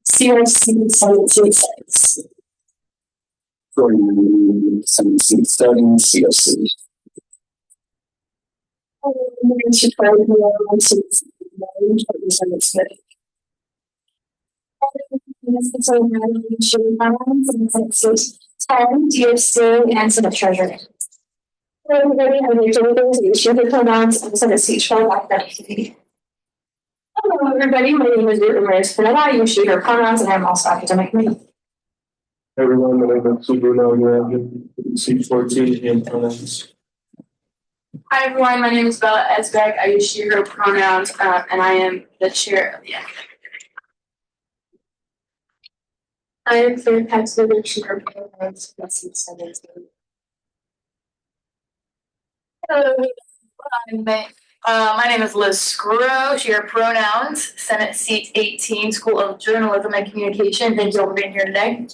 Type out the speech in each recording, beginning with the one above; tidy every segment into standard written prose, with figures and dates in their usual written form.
CRC 17 for 17 studying CRC. Dear Sue and Senate Treasurer. Hello, everybody. I'm Rachel Williams, the issue the pronouns of Senate Seat 12 academic. Hello, everybody. My name is Ruth Ramirez Pineda. I issue her pronouns, and I'm also academic committee. Everyone, my name is Subruno, Seat 14 and pronouns. Hi everyone, my name is Bella Esbeck. I use she, her pronouns, and I am the chair of the academic committee. I am Claire Paxton, she, her pronouns, Seat 17. Hello, my name is Liz Screw, she, her pronouns, Senate Seat 18, School of Journalism and Communication. Thank you all for being here today.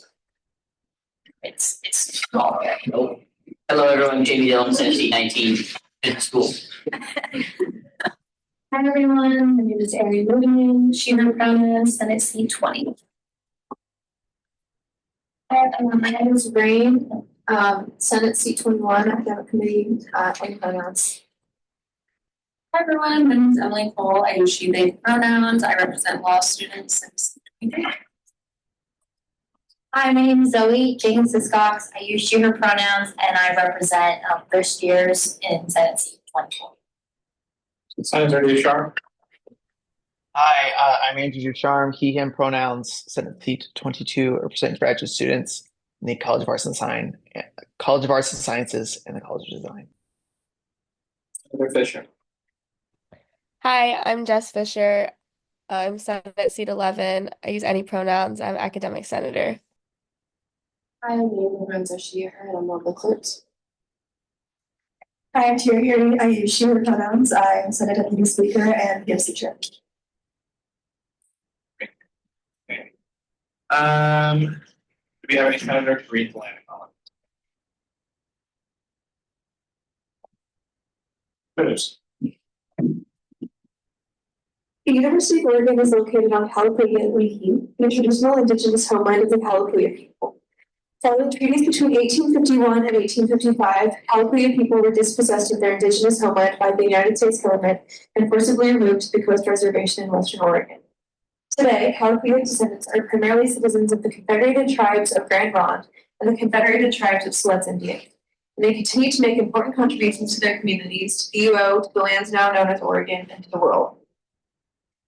It's small. Hello everyone, Jamie Dillon, Senate Seat 19. Business school. Hi everyone, my name is Ari Williams, she, her pronouns, Senate Seat 20. Hi, my name is Rain, Senate Seat 21, academic committee, any pronouns. Hi everyone, my name is Emily Cole. I use she, they pronouns. I represent law students Senate Seat 23. Hi, my name is Zoe Jenkins Hiscox. I use she, her pronouns, and I represent first years in Senate Seat 24. Senator Ducharme. Hi, I'm Andrew Ducharme, he, him pronouns, Senate Seat 22, represent graduate students in the College of Arts and Sciences and the College of Design. Senator Fisher. Hi, I'm Jess Fisher. I'm Senate Seat 11. I use any pronouns. I'm academic senator. Hi, my name is she, her, and I'm one of the clerks. Hi, I'm Terry Hearing. I use she, her pronouns. I'm Senate Deputy Speaker and PFC Chair. Okay. Do we have any senator to read the land comment? Finish. The University of Oregon is located on Kalapuya Ulihi, the traditional indigenous homeland of the Kalapuya people. Following treaties between 1851 and 1855, Kalapuya people were dispossessed of their indigenous homeland by the United States government and forcibly removed to the Coast Reservation in Western Oregon. Today, Kalapuya descendants are primarily citizens of the Confederated Tribes of Grand Ronde and the Confederated Tribes of Siletz Indian, and they continue to make important contributions to their communities, to the UO, to the lands now known as Oregon, and to the world.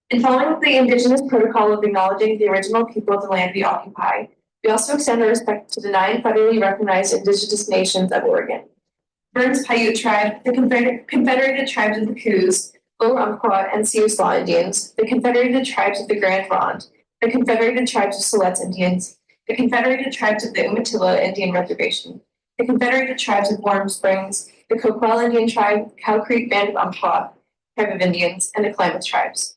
In following the Indigenous Protocol of acknowledging the original people of the land we occupy, we also extend our respect to the 9 federally recognized indigenous nations of Oregon. Burns Paiute Tribe, the Confederated Tribes of the Coos, Lower Umpqua and Siuslaw Indians, the Confederated Tribes of the Grand Ronde, the Confederated Tribes of Siletz Indians, the Confederated Tribes of the Umatilla Indian Reservation, the Confederated Tribes of Warm Springs, the Coquille Indian Tribe, Cow Creek Band of Umpqua, Tribe of Indians, and the Klamath Tribes.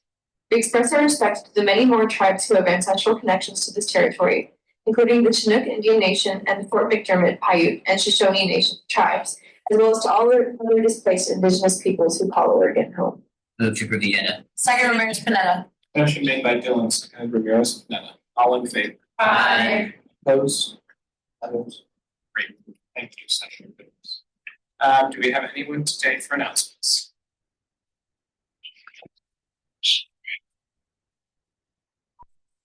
We express our respect to the many more tribes who have ancestral connections to this territory, including the Chinook Indian Nation and the Fort McDermott Paiute and Shoshone Nation tribes, as well as to all other displaced indigenous peoples who call Oregon home. Move to approve the agenda. Second, Ramirez Pineda. Motion made by Dillon, seconded by Ramirez Pineda. All in favor? Aye. Opposed? Others? Great. Thank you, Senator Williams. Do we have anyone today for announcements?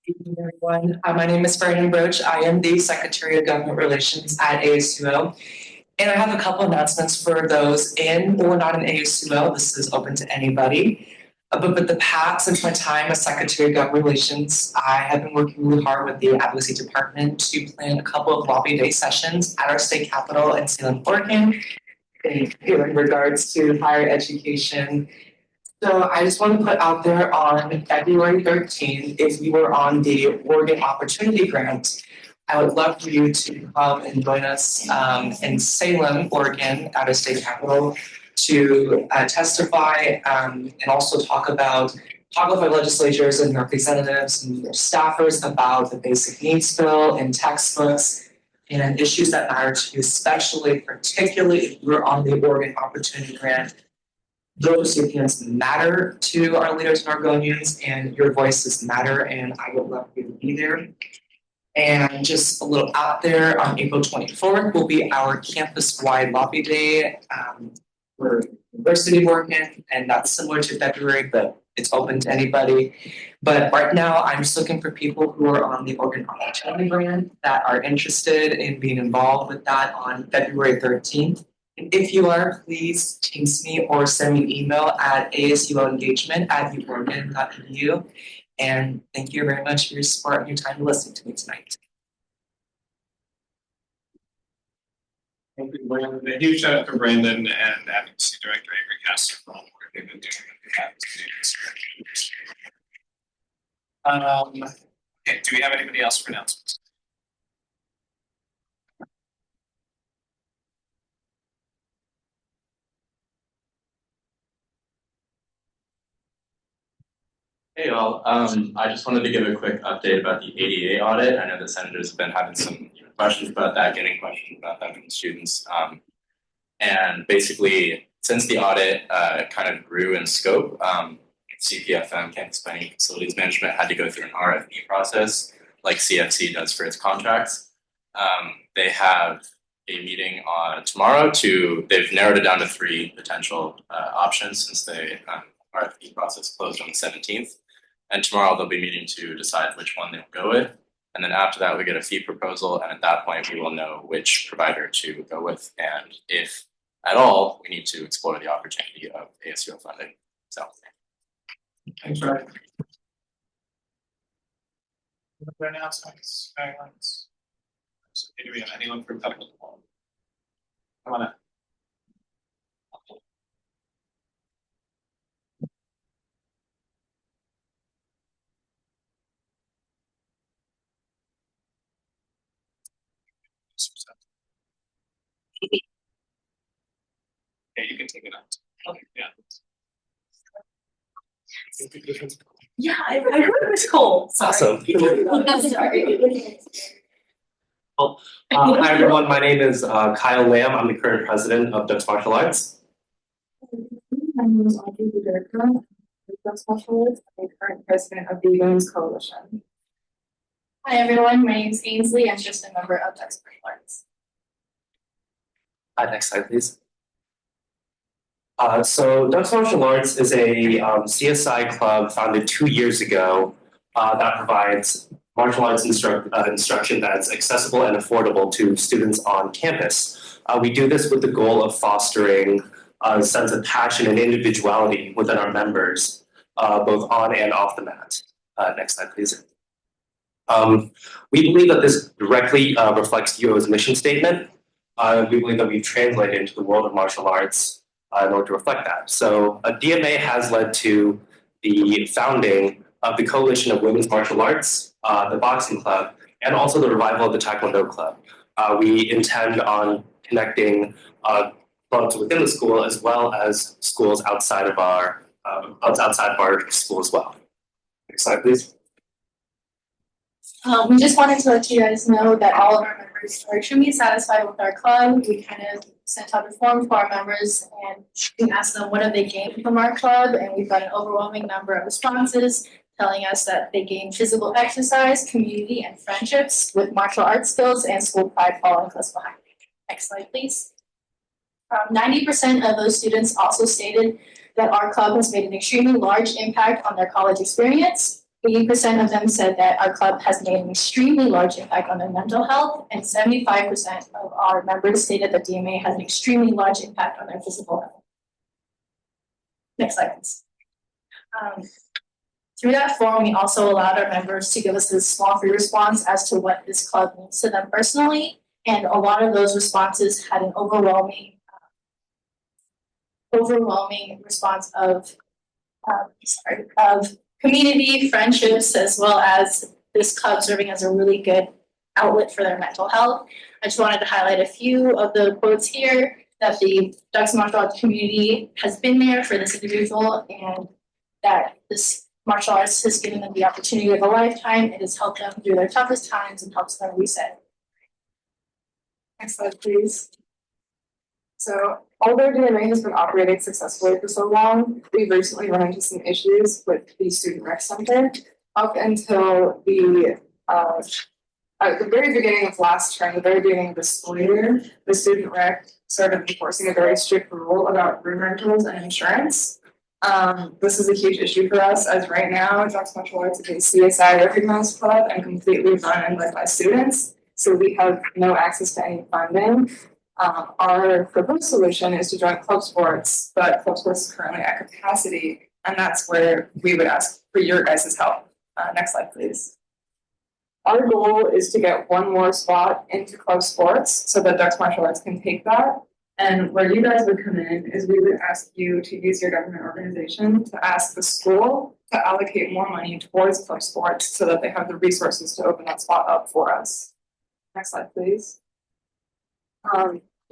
Good evening, everyone. My name is Vernon Broach. I am the Secretary of Government Relations at ASUO. And I have a couple announcements for those in or not in ASUO. This is open to anybody. But since my time as Secretary of Government Relations, I have been working really hard with the Advocacy Department to plan a couple of lobby day sessions at our state capitol in Salem, Oregon, in regards to higher education. So I just want to put out there on February 13th, if you were on the Oregon Opportunity Grant, I would love for you to come and join us in Salem, Oregon, at our state capitol, to testify and also talk with our legislators and representatives and their staffers about the basic needs bill and textbooks and issues that matter to you, particularly if you're on the Oregon Opportunity Grant. those recipients matter to our leaders and Argonians, and your voices matter, and I would love you to be there. And just a little out there, on April 24th will be our campus-wide lobby day for University of Oregon, and that's similar to February, but it's open to anybody. But right now, I'm just looking for people who are on the Oregon Opportunity Grant that are interested in being involved with that on February 13th. And if you are, please text me or send me an email at asuoengagement@uoregon.edu. And thank you very much for your support and your time listening to me tonight. Thank you, Brandon. A huge shout out to Brandon and Advocacy Director Avery Castor for all the work they've been doing with the advocacy. Okay, do we have anybody else for announcements? Hey all, I just wanted to give a quick update about the ADA audit. I know the senators have been having some questions about that, getting questions about that from the students. And basically, since the audit kind of grew in scope, CPFM, Campus Planning and Facilities Management, had to go through an RFP process like CFC does for its contracts. They have a meeting on tomorrow they've narrowed it down to 3 potential options since the RFP process closed on the 17th. And tomorrow they'll be meeting to decide which one they'll go with. And then after that, we get a fee proposal. And at that point, we will know which provider to go with. And if at all, we need to explore the opportunity of ASUO funding. So. Thanks, Ryan. Other announcements, guidelines? So, do we have anyone from technical? Come on up. Yeah, you can take it out. Okay. Yeah. Yeah, I heard it was cold. Awesome. I'm sorry. Hi everyone, my name is Kyle Lamb. I'm the current president of Ducks Martial Arts. My name is Audrey Buderka. I'm the specialist and current president of the Women's Coalition. Hi everyone, my name is Ainsley. I'm just a member of Ducks Martial Arts. Next slide, please. So Ducks Martial Arts is a CSI club founded 2 years ago that provides martial arts instruction that's accessible and affordable to students on campus. We do this with the goal of fostering a sense of passion and individuality within our members, both on and off the mat. Next slide, please. We believe that this directly reflects UO's mission statement. We believe that we've translated into the world of martial arts in order to reflect that. So a DMA has led to the founding of the Coalition of Women's Martial Arts, the Boxing Club, and also the revival of the Taekwondo Club. We intend on connecting clubs within the school as well as schools outside of our school as well. Next slide, please. We just wanted to let you guys know that all of our members are extremely satisfied with our club. We kind of sent out a form to our members and we asked them what have they gained from our club, and we've got an overwhelming number of responses telling us that they gain physical exercise, community, and friendships with martial arts skills and school pride following close behind. Next slide, please. 90% of those students also stated that our club has made an extremely large impact on their college experience. 80% of them said that our club has made an extremely large impact on their mental health, and 75% of our members stated that DMA has an extremely large impact on their physical health. Next slide, please. Through that form, we also allowed our members to give us a small free response as to what this club means to them personally, and a lot of those responses had an overwhelming response of community, friendships, as well as this club serving as a really good outlet for their mental health. I just wanted to highlight a few of the quotes here that the Ducks Martial Arts community has been there for this individual, and that this martial arts has given them the opportunity of a lifetime. It has helped them through their toughest times and helps them reset. Next slide, please. So although DMA has been operating successfully for so long, we've recently run into some issues with the Student Rec Center. Up until at the very beginning of last term, the very beginning of the school year, the Student Rec started enforcing a very strict rule about room rentals and insurance. This is a huge issue for us, as right now, Ducks Martial Arts is a CSI recognized club and completely run and led by students. So we have no access to any funding. Our proposed solution is to join club sports, but club sports is currently at capacity, and that's where we would ask for your guys' help. Next slide, please. Our goal is to get one more spot into club sports so that Ducks Martial Arts can take that. And where you guys would come in is we would ask you to use your government organization to ask the school to allocate more money towards club sports so that they have the resources to open that spot up for us. Next slide, please.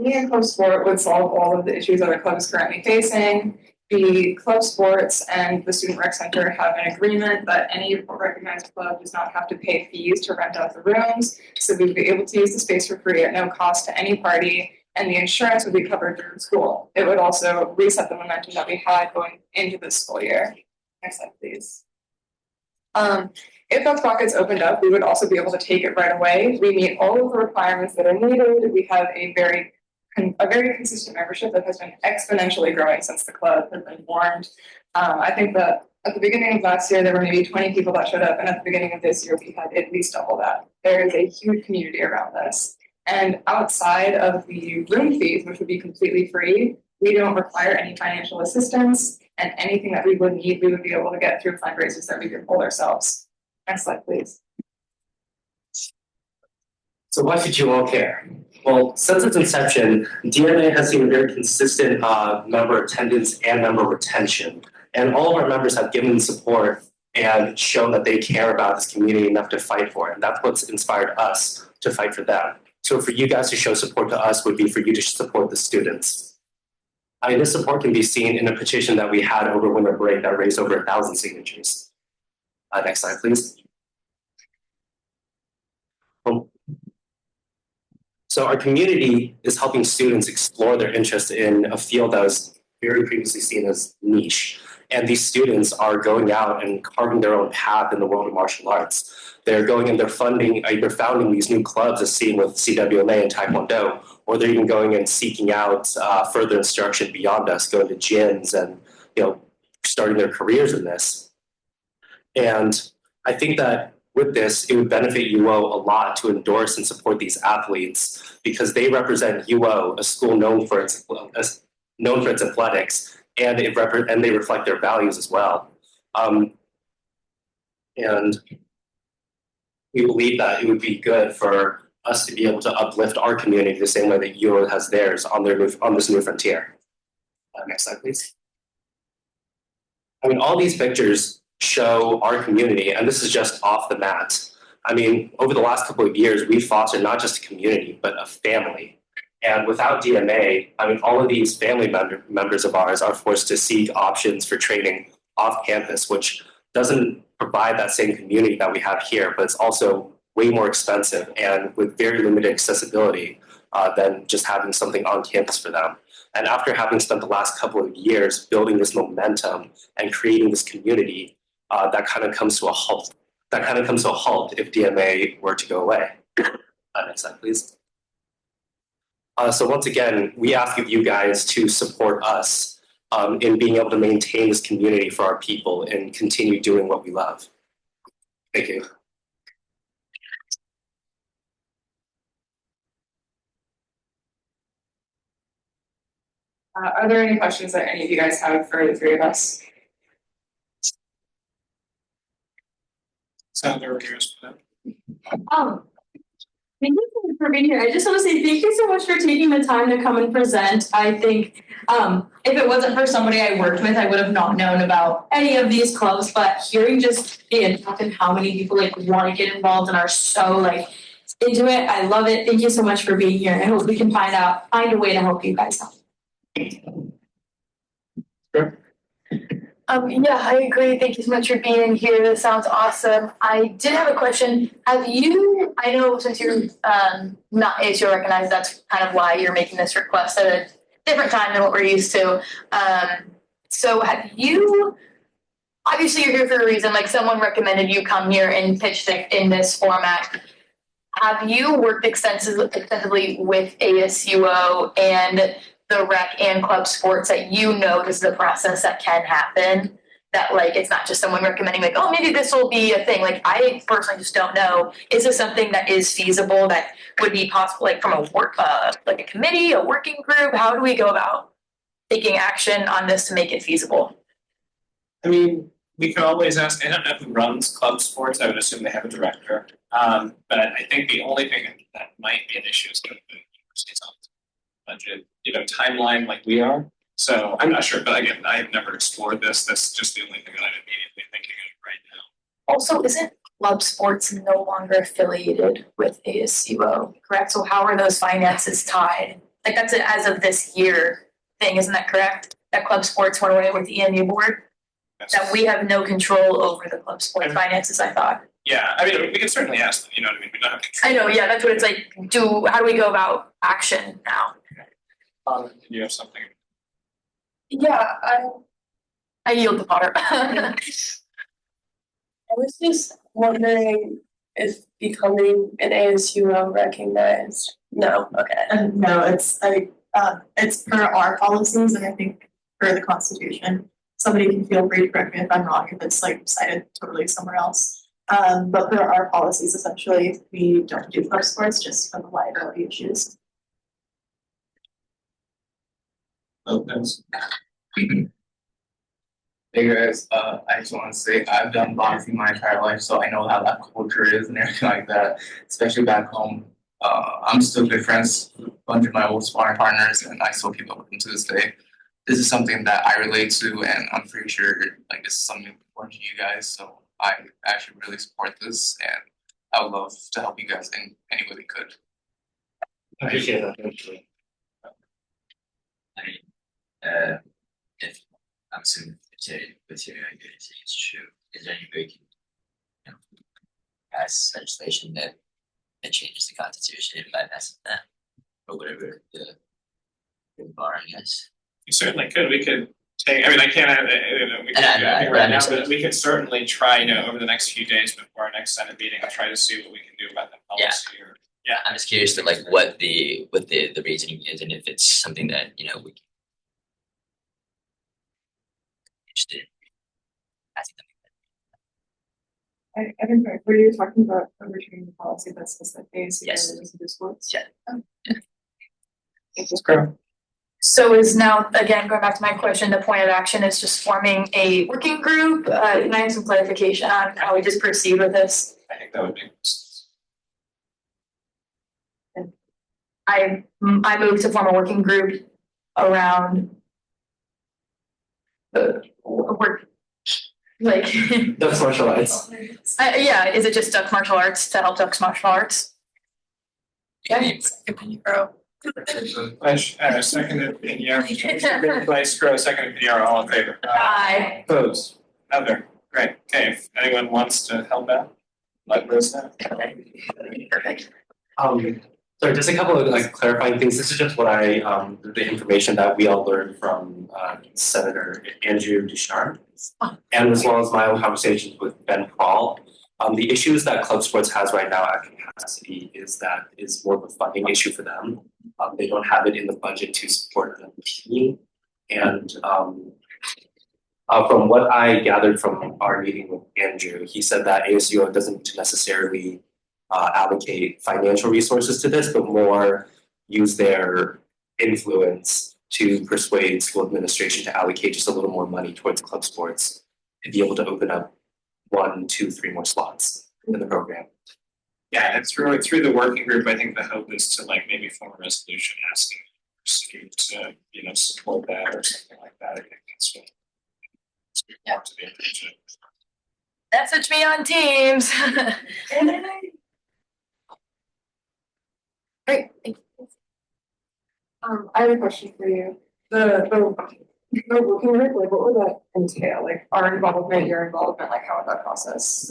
Me and club sport would solve all of the issues that our club is currently facing. The club sports and the Student Rec Center have an agreement that any recognized club does not have to pay fees to rent out the rooms. So we'd be able to use the space for free at no cost to any party, and the insurance would be covered during school. It would also reset the momentum that we had going into this school year. Next slide, please. If that spot gets opened up, we would also be able to take it right away. We meet all of the requirements that are needed. We have a very consistent membership that has been exponentially growing since the club has been formed. I think that at the beginning of last year, there were maybe 20 people that showed up, and at the beginning of this year, we had at least double that. There is a huge community around this. And outside of the room fees, which would be completely free, we don't require any financial assistance, and anything that we would need, we would be able to get through fundraisers that we could hold ourselves. Next slide, please. So why should you all care? Well, since its inception, DMA has seen a very consistent member attendance and member retention. And all of our members have given support and shown that they care about this community enough to fight for it. And that's what's inspired us to fight for them. So for you guys to show support to us would be for you to support the students. This support can be seen in a petition that we had over winter break that raised over 1,000 signatures. Next slide, please. So our community is helping students explore their interest in a field that was very previously seen as niche. And these students are going out and carving their own path in the world of martial arts. They're going and they're founding these new clubs as seen with CWMA and Taekwondo, or they're even going and seeking out further instruction beyond us, going to gyms and starting their careers in this. And I think that with this, it would benefit UO a lot to endorse and support these athletes because they represent UO, a school known for its athletics, and they reflect their values as well. And we believe that it would be good for us to be able to uplift our community the same way that UO has theirs on this new frontier. Next slide, please. All these pictures show our community, and this is just off the mat. Over the last couple of years, we've fostered not just a community, but a family. And without DMA, all of these family members of ours are forced to seek options for training off campus, which doesn't provide that same community that we have here, but it's also way more expensive and with very limited accessibility than just having something on campus for them. And after having spent the last couple of years building this momentum and creating this community, that kind of comes to a halt. If DMA were to go away. Next slide, please. So once again, we ask of you guys to support us in being able to maintain this community for our people and continue doing what we love. Thank you. Are there any questions that any of you guys have for the three of us? Senator Ramirez. Thank you for being here. I just want to say thank you so much for taking the time to come and present. I think if it wasn't for somebody I worked with, I would have not known about any of these clubs, but hearing just the impact and how many people want to get involved and are so into it, I love it. Thank you so much for being here. I hope we can find a way to help you guys out. Sure. Yeah, I agree. Thank you so much for being here. That sounds awesome. I did have a question. I know since you're not ASUO recognized, that's kind of why you're making this request at different time than what we're used to. So have you, obviously you're here for a reason, like someone recommended you come here and pitch in this format. Have you worked extensively with ASUO and the rec and club sports that you know this is a process that can happen? That like, it's not just someone recommending like, oh, maybe this will be a thing. Like I personally just don't know. Is this something that is feasible that would be possible, like from a work, like a committee, a working group? How do we go about taking action on this to make it feasible? I mean, we could always ask, I don't know who runs club sports, I would assume they have a director. But I think the only thing that might be an issue is getting the university's budget, timeline like we are. So I'm not sure, but again, I have never explored this. That's just the only thing that I'm immediately thinking of right now. Also, isn't club sports no longer affiliated with ASUO, correct? So how are those finances tied? Like that's an as of this year thing, isn't that correct? That club sports went away with the EMU board? Yes. That we have no control over the club sports finances, I thought. Yeah, I mean, we can certainly ask them, you know what I mean? We don't have control. I know, yeah, that's what it's like. How do we go about action now? Do you have something? Yeah, I yield to Potter. I was just wondering if becoming an ASUO recognized. No, okay. No, it's per our policies and I think per the Constitution. Somebody can feel free to correct me if I'm wrong, if it's like cited totally somewhere else. But per our policies, essentially, we don't do club sports just for the liability issues. Hey guys, I just want to say I've done boxing my entire life, so I know how that culture is and everything like that, especially back home. I'm still good friends with a bunch of my old sparring partners, and I still keep up with them to this day. This is something that I relate to, and I'm pretty sure like this is something important to you guys. So I actually really support this, and I would love to help you guys in any way we could. I appreciate that. Actually. If I'm assuming with your it's true, is there any way you can, pass legislation that changes the constitution by passing that or whatever the bar, I guess? You certainly could. We could take. I mean, I can't. We can't do anything right now, but we could certainly try. Over the next few days before our next Senate meeting, I'll try to see what we can do about that policy. Yeah, I'm just curious to like what the reasoning is, and if it's something that we can interested in passing them. I think were you talking about overturning the policy that says that ASUO Yes. doesn't do sports? Yeah. Oh. Let's go. So is now, again, going back to my question, the point of action is just forming a working group? Can I have some clarification on how we just proceed with this? I think that would be. I move to form a working group around the work, like. Ducks martial arts. Yeah, is it just Ducks martial arts to help Ducks martial arts? Yeah. Seconded Piniero. Vice Grow, seconded Piniero, all in favor? Aye. Opposed? Other. Great. Okay, if anyone wants to help out, let Liz know. Perfect. So just a couple of like clarifying things. This is just what the information that we all learned from Senator Andrew Ducharme, and as well as my own conversations with Ben Paul. The issues that club sports has right now at capacity is more of a funding issue for them. They don't have it in the budget to support the team, and from what I gathered from our meeting with Andrew, he said that ASUO doesn't necessarily allocate financial resources to this, but more use their influence to persuade school administration to allocate just a little more money towards club sports to be able to open up 1, 2, 3 more slots in the program. Yeah, and through the working group, I think the hope is to like maybe form a resolution asking to support that or something like that. I think that's what. Yeah. Message me on Teams. Great. I have a question for you. The We're working with, like, what would that entail? Like, our involvement, your involvement, like, how would that process?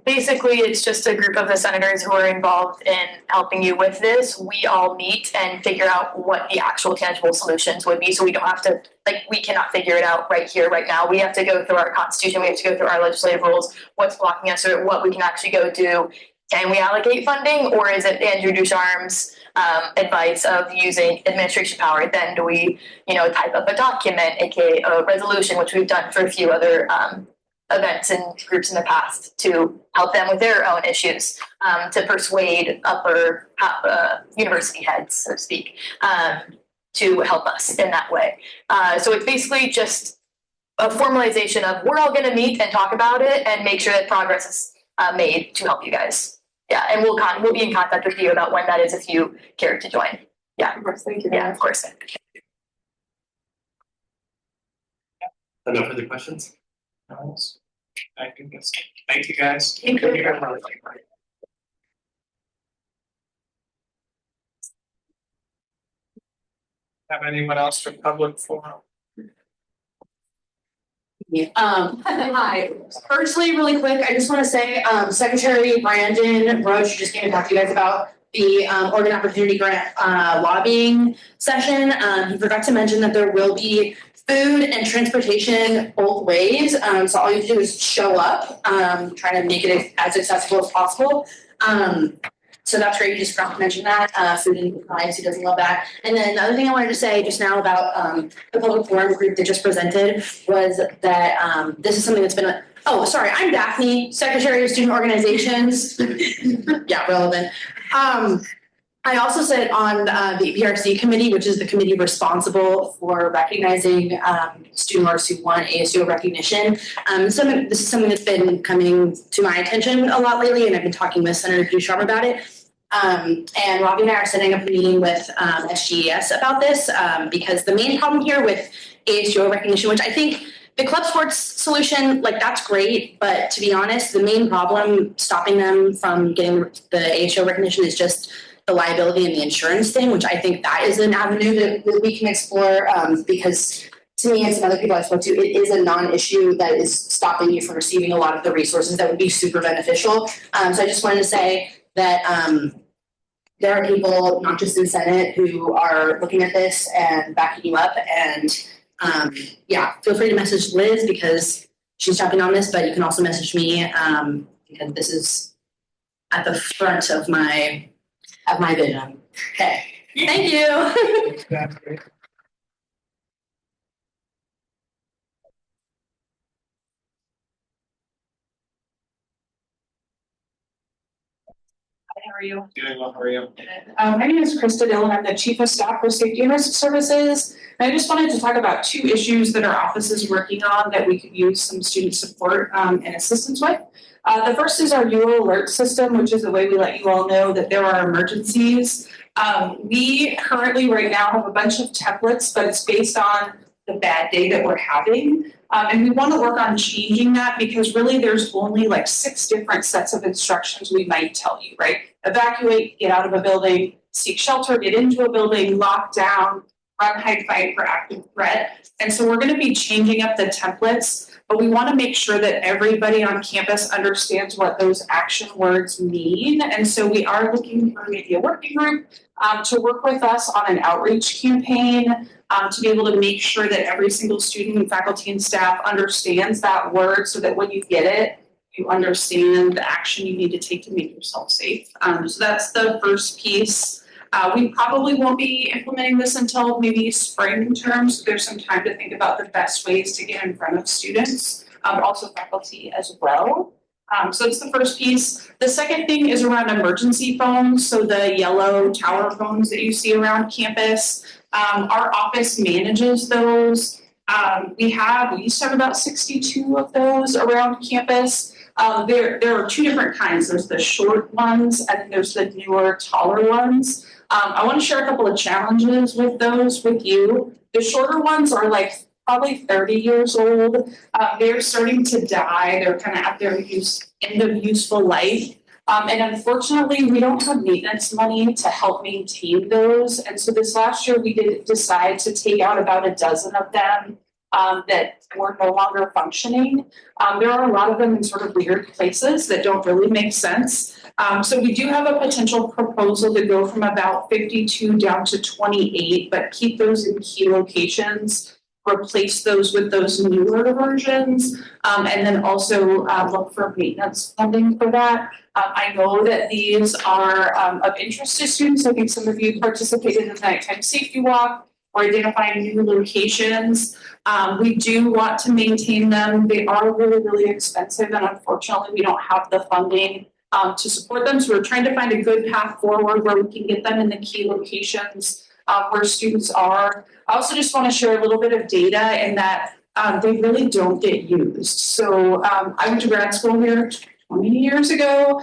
Basically, it's just a group of the senators who are involved in helping you with this. We all meet and figure out what the actual tangible solutions would be, so we don't have to, like, we cannot figure it out right here, right now. We have to go through our constitution, we have to go through our legislative rules, what's blocking us, or what we can actually go do. Can we allocate funding, or is it Andrew Ducharme's advice of using administration power? Then do we, type up a document, aka a resolution, which we've done for a few other events and groups in the past to help them with their own issues, to persuade upper university heads, so to speak, to help us in that way. So it's basically just a formalization of we're all going to meet and talk about it and make sure that progress is made to help you guys. Yeah, and we'll be in contact with you about when that is if you care to join. Yeah, Of course, thank you. yeah, of course. No further questions? I think that's, thank you guys. Thank you. Have anyone else for public forum? Hi. Firstly, really quick, I just want to say, Secretary Brandon Roach just came to talk to you guys about the Oregon Opportunity Grant lobbying session. He forgot to mention that there will be food and transportation both ways. So all you have to do is show up, trying to make it as accessible as possible. So that's great. You just forgot to mention that. Food and compliance, who doesn't love that? And then the other thing I wanted to say just now about the public forum group that just presented was that this is something that's been I'm Daphne, Secretary of Student Organizations. Yeah, relevant. I also sit on the PRC committee, which is the committee responsible for recognizing student orgs who won ASUO recognition. This is something that's been coming to my attention a lot lately, and I've been talking with Senator Ducharme about it. And Robbie and I are setting up a meeting with SGES about this because the main problem here with ASUO recognition, which I think the club sports solution, like, that's great, but to be honest, the main problem stopping them from getting the ASUO recognition is just the liability and the insurance thing, which I think that is an avenue that we can explore because to me and some other people I spoke to, it is a non-issue that is stopping you from receiving a lot of the resources that would be super beneficial. So I just wanted to say that there are people, not just in Senate, who are looking at this and backing you up. And feel free to message Liz because she's jumping on this, but you can also message me because this is at the front of my vision. Okay, thank you. That's great. How are you? Doing well, how are you? My name is Krista Dillon. I'm the Chief of Staff for Safety and Risk Services. And I just wanted to talk about two issues that our office is working on that we could use some student support and assistance with. The first is our UO alert system, which is the way we let you all know that there are emergencies. We currently right now have a bunch of templates, but it's based on the bad day that we're having. And we want to work on changing that because really there's only like 6 different sets of instructions we might tell you, right? Evacuate, get out of a building, seek shelter, get into a building, lock down, run, hide, fight for active threat. And so we're going to be changing up the templates, but we want to make sure that everybody on campus understands what those action words mean. And so we are looking for maybe a working group to work with us on an outreach campaign to be able to make sure that every single student, faculty, and staff understands that word so that when you get it, you understand the action you need to take to make yourself safe. So that's the first piece. We probably won't be implementing this until maybe spring term, so there's some time to think about the best ways to get in front of students, but also faculty as well. So it's the first piece. The second thing is around emergency phones, so the yellow tower phones that you see around campus. Our office manages those. We used to have about 62 of those around campus. There are 2 different kinds. There's the short ones and then there's the newer, taller ones. I want to share a couple of challenges with those with you. The shorter ones are like probably 30 years old. They're starting to die. They're kind of at their end of useful life. And unfortunately, we don't have maintenance money to help maintain those. And so this last year, we did decide to take out about a dozen of them that were no longer functioning. There are a lot of them in sort of weird places that don't really make sense. So we do have a potential proposal to go from about 52 down to 28, but keep those in key locations, replace those with those newer versions, and then also look for maintenance funding for that. I know that these are of interest to students. I think some of you participated in the nighttime safety walk or identifying new locations. We do want to maintain them. They are really, really expensive, and unfortunately, we don't have the funding to support them. So we're trying to find a good path forward where we can get them in the key locations where students are. I also just want to share a little bit of data in that they really don't get used. So I went to grad school here 20 years ago.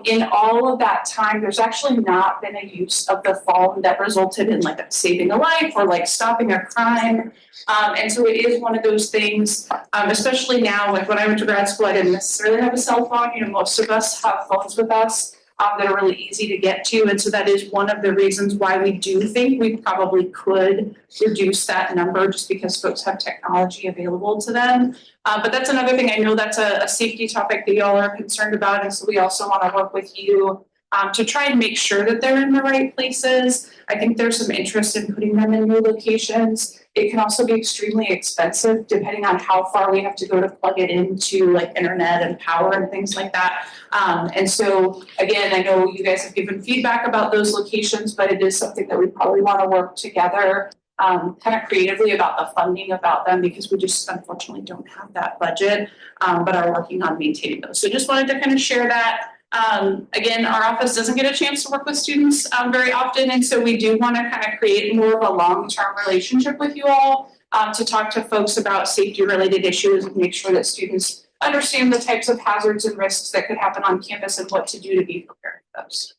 In all of that time, there's actually not been a use of the phone that resulted in like saving a life or like stopping a crime. And so it is one of those things, especially now, like when I went to grad school, I didn't necessarily have a cell phone. You know, most of us have phones with us that are really easy to get to. And so that is one of the reasons why we do think we probably could reduce that number just because folks have technology available to them. But that's another thing. I know that's a safety topic that y'all are concerned about. And so we also want to work with you to try and make sure that they're in the right places. I think there's some interest in putting them in new locations. It can also be extremely expensive depending on how far we have to go to plug it into like internet and power and things like that. And so again, I know you guys have given feedback about those locations, but it is something that we probably want to work together kind of creatively about the funding about them because we just unfortunately don't have that budget, but are working on maintaining those. So just wanted to kind of share that. Again, our office doesn't get a chance to work with students very often, and so we do want to kind of create more of a long-term relationship with you all to talk to folks about safety-related issues and make sure that students understand the types of hazards and risks that could happen on campus and what to do to be prepared for those.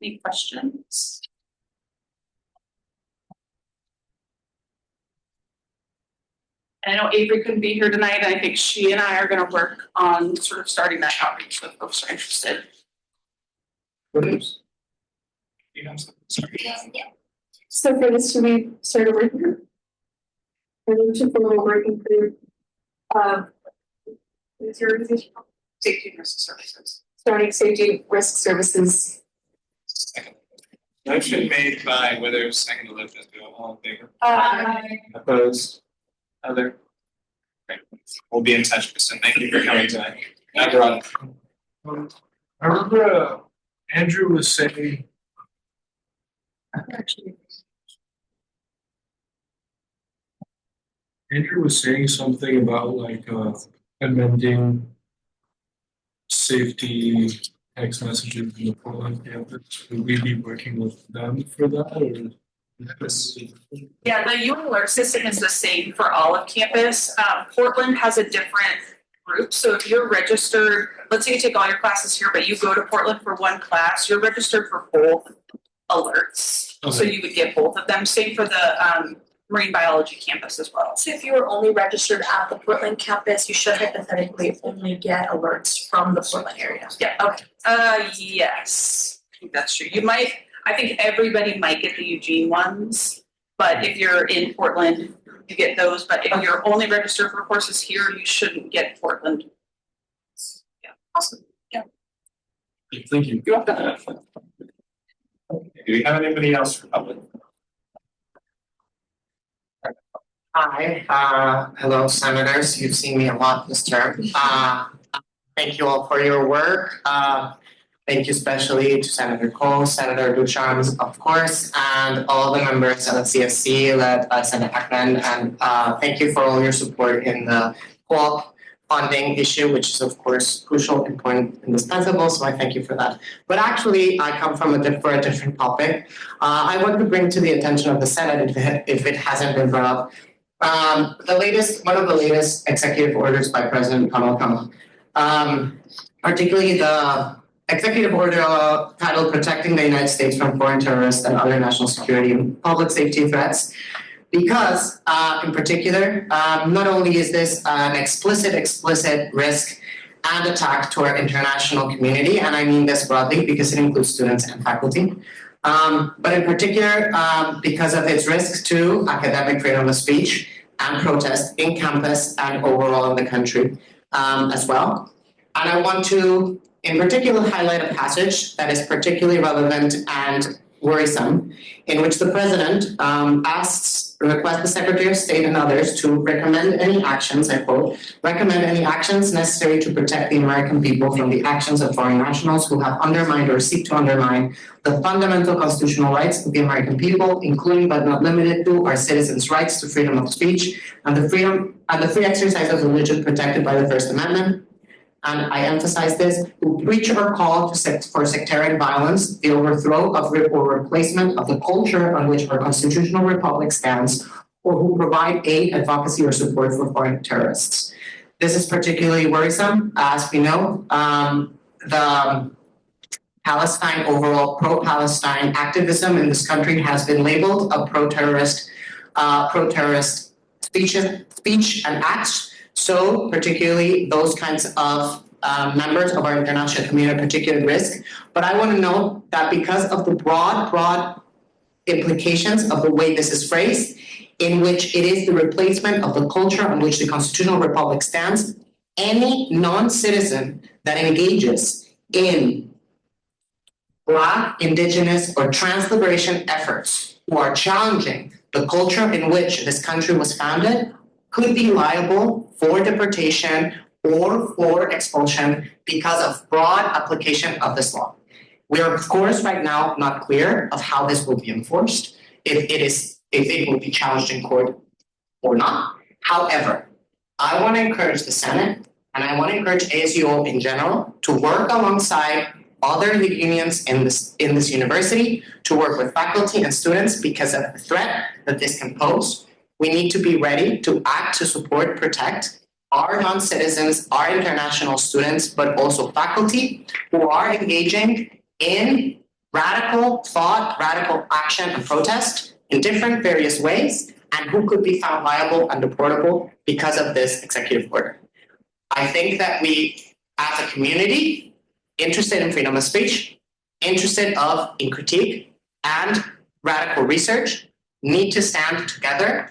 Any questions? And I know Avery couldn't be here tonight, and I think she and I are going to work on sort of starting that outreach if folks are interested. You have something? Sorry. Yeah. So for this to be started working group. For them to form a working group. What's your organization? Safety and risk services. Starting safety risk services. Motion made by Withers, second to Lopez. All in favor? Opposed? Other? Great. We'll be in touch, Kristen. Thank you for coming tonight. Now, Rod. I remember Andrew was saying. Andrew was saying something about like amending safety text messages in the Portland campus. Will we be working with them for that or? Yeah, the UN alert system is the same for all of campus. Portland has a different group. So if you're registered, let's say you take all your classes here, but you go to Portland for one class, you're registered for both alerts. Okay. So you would get both of them. Same for the marine biology campus as well. So if you were only registered at the Portland campus, you should hypothetically only get alerts from the Portland area. Yeah, okay. Yes, I think that's true. I think everybody might get the Eugene ones, but if you're in Portland, you get those. But if you're only registered for courses here, you shouldn't get Portland. Yeah, awesome. Yeah. Thank you. Do we have anybody else for public? Hi, hello senators. You've seen me a lot this term. Thank you all for your work. Thank you especially to Senator Cole, Senator Ducharme, of course, and all the members of the CFC led by Senator Hackman. And thank you for all your support in the co-op funding issue, which is of course crucial, important, indispensable. So I thank you for that. But actually, I come from a different topic. I want to bring to the attention of the Senate, if it hasn't been brought up, one of the latest executive orders by President Donald Trump, particularly the executive order titled Protecting the United States from Foreign Terrorists and Other National Security and Public Safety Threats. Because, in particular, not only is this an explicit risk and attack to our international community, and I mean this broadly because it includes students and faculty, but in particular, because of its risks to academic freedom of speech and protest in campus and overall in the country as well. And I want to, in particular, highlight a passage that is particularly relevant and worrisome, in which the president requests the Secretary of State and others to recommend any actions, I quote, recommend any actions necessary to protect the American people from the actions of foreign nationals who have undermined or seek to undermine the fundamental constitutional rights of the American people, including but not limited to our citizens' rights to freedom of speech and the free exercise of religion protected by the First Amendment. And I emphasize this, who preach or call for sectarian violence, the overthrow of or replacement of the culture on which our constitutional republic stands, or who provide aid, advocacy, or support for foreign terrorists. This is particularly worrisome, as we know. The Palestine, overall pro-Palestine activism in this country has been labeled a pro-terrorist speech and acts. So particularly those kinds of members of our international community are particularly at risk. But I want to note that because of the broad implications of the way this is phrased, in which it is the replacement of the culture on which the constitutional republic stands, any non-citizen that engages in Black, Indigenous, or trans liberation efforts who are challenging the culture in which this country was founded could be liable for deportation or for expulsion because of broad application of this law. We are, of course, right now not clear of how this will be enforced, if it will be challenged in court or not. However, I want to encourage the Senate and I want to encourage ASUO in general to work alongside other unions in this university, to work with faculty and students because of the threat that this can pose. We need to be ready to act to support, protect our non-citizens, our international students, but also faculty who are engaging in radical thought, radical action and protest in different various ways, and who could be found liable and deportable because of this executive order. I think that we, as a community, interested in freedom of speech, interested in critique and radical research, need to stand together,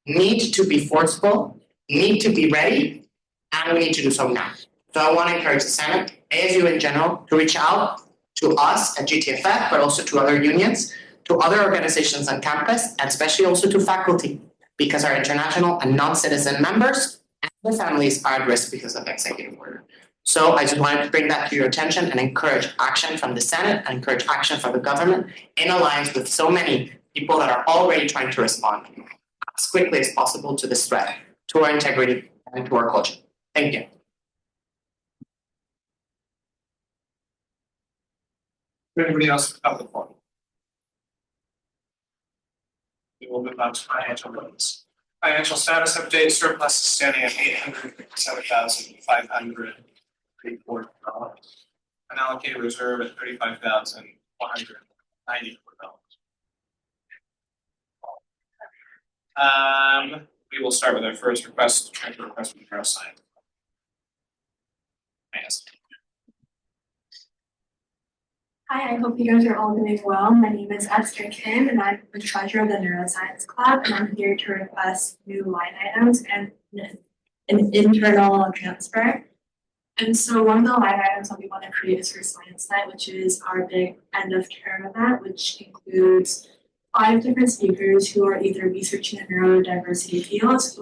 need to be forceful, need to be ready, and we need to do so now. So I want to encourage the Senate, ASU in general, to reach out to us at GTFF, but also to other unions, to other organizations on campus, and especially also to faculty, because our international and non-citizen members and their families are at risk because of the executive order. So I just wanted to bring that to your attention and encourage action from the Senate and encourage action from the government in alliance with so many people that are already trying to respond as quickly as possible to this threat, to our integrity and to our culture. Thank you. Anybody else have the floor? We will move on to financial votes. Financial status update, surplus is standing at $857,534. Unallocated reserve at $35,194. We will start with our first request, treasurer request from neuroscience. Yes. Hi, I hope you guys are all doing well. My name is Esther Kim, and I'm the treasurer of the Neuroscience Club, and I'm here to request new line items and an internal transfer. And so one of the line items that we want to create is for Science Night, which is our big end of term event, which includes 5 different speakers who are either researching in neurodiversity fields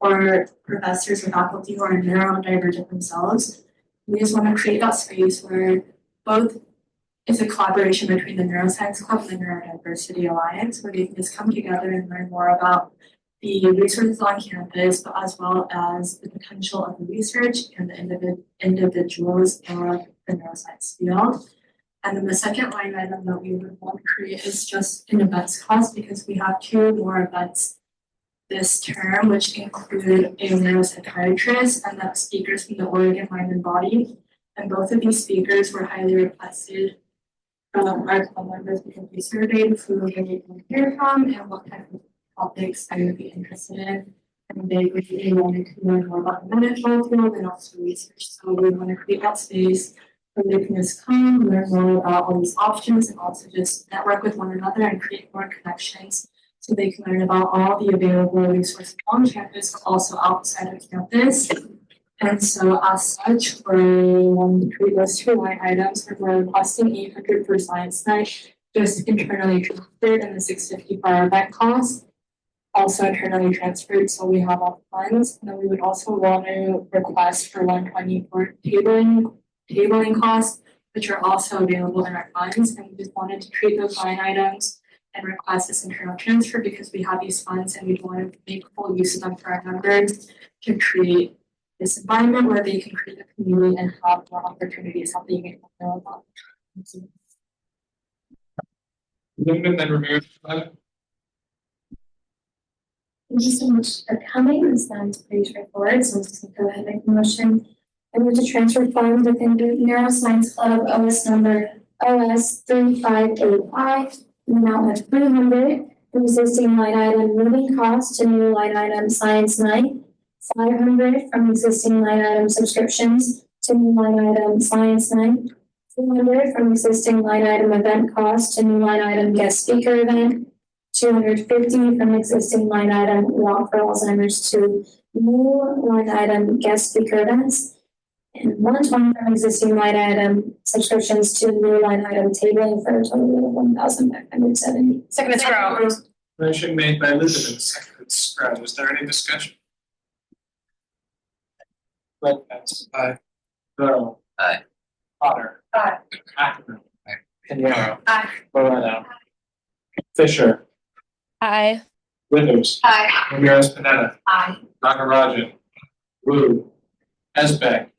or professors or faculty who are neurodivergent themselves. We just want to create that space where both it's a collaboration between the Neuroscience Club and the Neurodiversity Alliance, where they can just come together and learn more about the resources on campus, but as well as the potential of the research and the individuals of the neuroscience field. And then the second line item that we would want to create is just an events cost, because we have 2 more events this term, which include a neuropsychiatrist and the speakers from the Oregon Mind and Body. And both of these speakers were highly requested from our club members because we surveyed who they would want to hear from and what kind of topics they would be interested in. And they really wanted to learn more about the management field and also research. So we want to create that space where they can just come, learn more about all these options, and also just network with one another and create more connections so they can learn about all the available resources on campus, but also outside of campus. And so as such, for those two line items, we're requesting 800 for science night, just internally transferred, and the 650 for our event costs, also internally transferred, so we have all the funds. And then we would also want to request for 120 for tabling costs, which are also available in our funds, and we just wanted to create those line items and request this internal transfer because we have these funds and we want to make full use of them for our members to create this environment where they can create a community and have more opportunities that they can know about. Movement then removed. Thank you so much for coming. This sounds pretty straightforward, so I'm just gonna go ahead and make the motion. I move to transfer funds within the Neuroscience Club OS number OS 3585, the amount of 300 from existing line item moving costs to new line item science night, 500 from existing line item subscriptions to new line item science night, 200 from existing line item event cost to new line item guest speaker event, 250 from existing line item walk for Alzheimer's to new line item guest speaker events, and 120 from existing line item subscriptions to new line item tabling for a total of 1,570. Second is Scrow. Motion made by Elizabeth, seconded Scruggs. Was there any discussion? Lopez. Aye. Earl. Aye. Potter. Aye. Ackerman. Aye. Pinero. Aye. Moreno. Fisher. Aye. Withers. Aye. Ramirez Pineda. Aye. Nakarajan. Wu. Esbeck.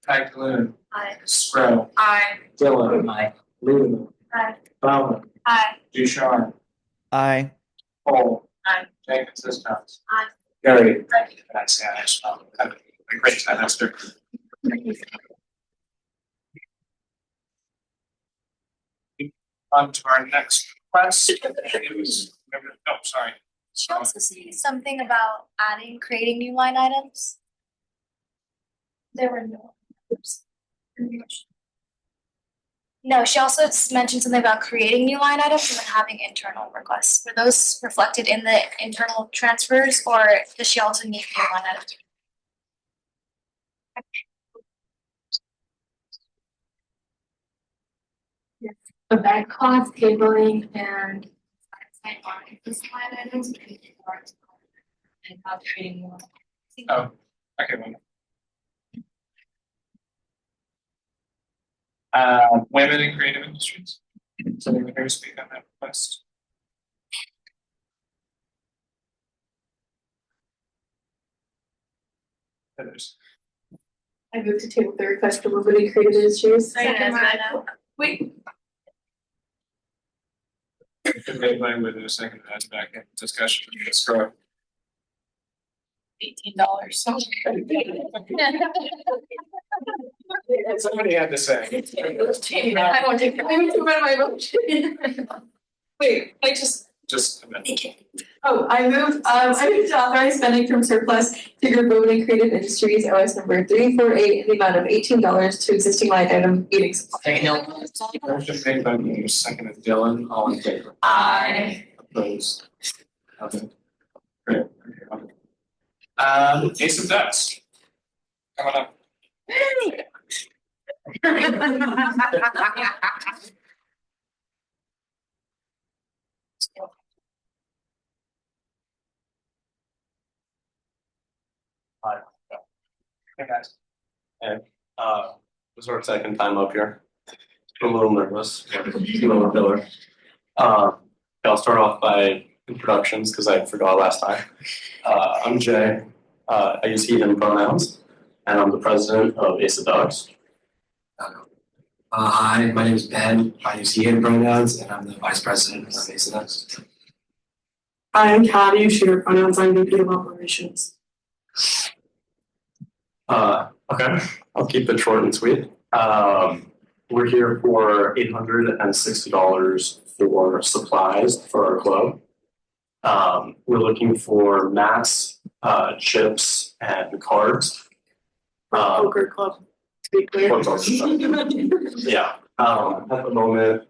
Tagloon. Aye. Scrow. Aye. Dillon. Aye. Luna. Aye. Bowman. Aye. Ducharme. Aye. Cole. Aye. Jenkins Iscott. Aye. Gary. That's yeah, that's have a great time, Esther. On to our next request. It was, oh, sorry. She also said something about creating new line items. There were no. No, she also mentioned something about creating new line items and then having internal requests. Were those reflected in the internal transfers, or does she also need new line items? Yes, event cost, tabling, and line items, and have trading more. Oh, okay, one. Women in creative industries. Is anyone here to speak on that request? Others. I move to table the request for women in creative industries. Wait. Made by with a second as back in discussion. Let's go. $18. Somebody had to say. I won't take that. I need to amend my motion. Wait, Just a minute. I move to authorize spending from surplus to group women in creative industries, OS number 348, in the amount of $18 to existing line item meeting supplies. Motion made by me, seconded Dylan, all in favor? Aye. Opposed? Okay. Great. Ace of Ducks. Coming up. Hi. Hey guys. Hey, this is our second time up here. I'm a little nervous. A little filler. I'll start off by introductions because I forgot last time. I'm Jay. I use he, him pronouns, and I'm the president of ASUO Dogs. Hi, my name is Ben. I use he, him pronouns, and I'm the vice president of ASUO Dogs. Hi, I'm Kat. I use she, her pronouns. I'm VP of operations. Okay, I'll keep it short and sweet. We're here for $860 for supplies for our club. We're looking for mats, chips, and cards. Poker club, to be clear. Yeah. At the moment,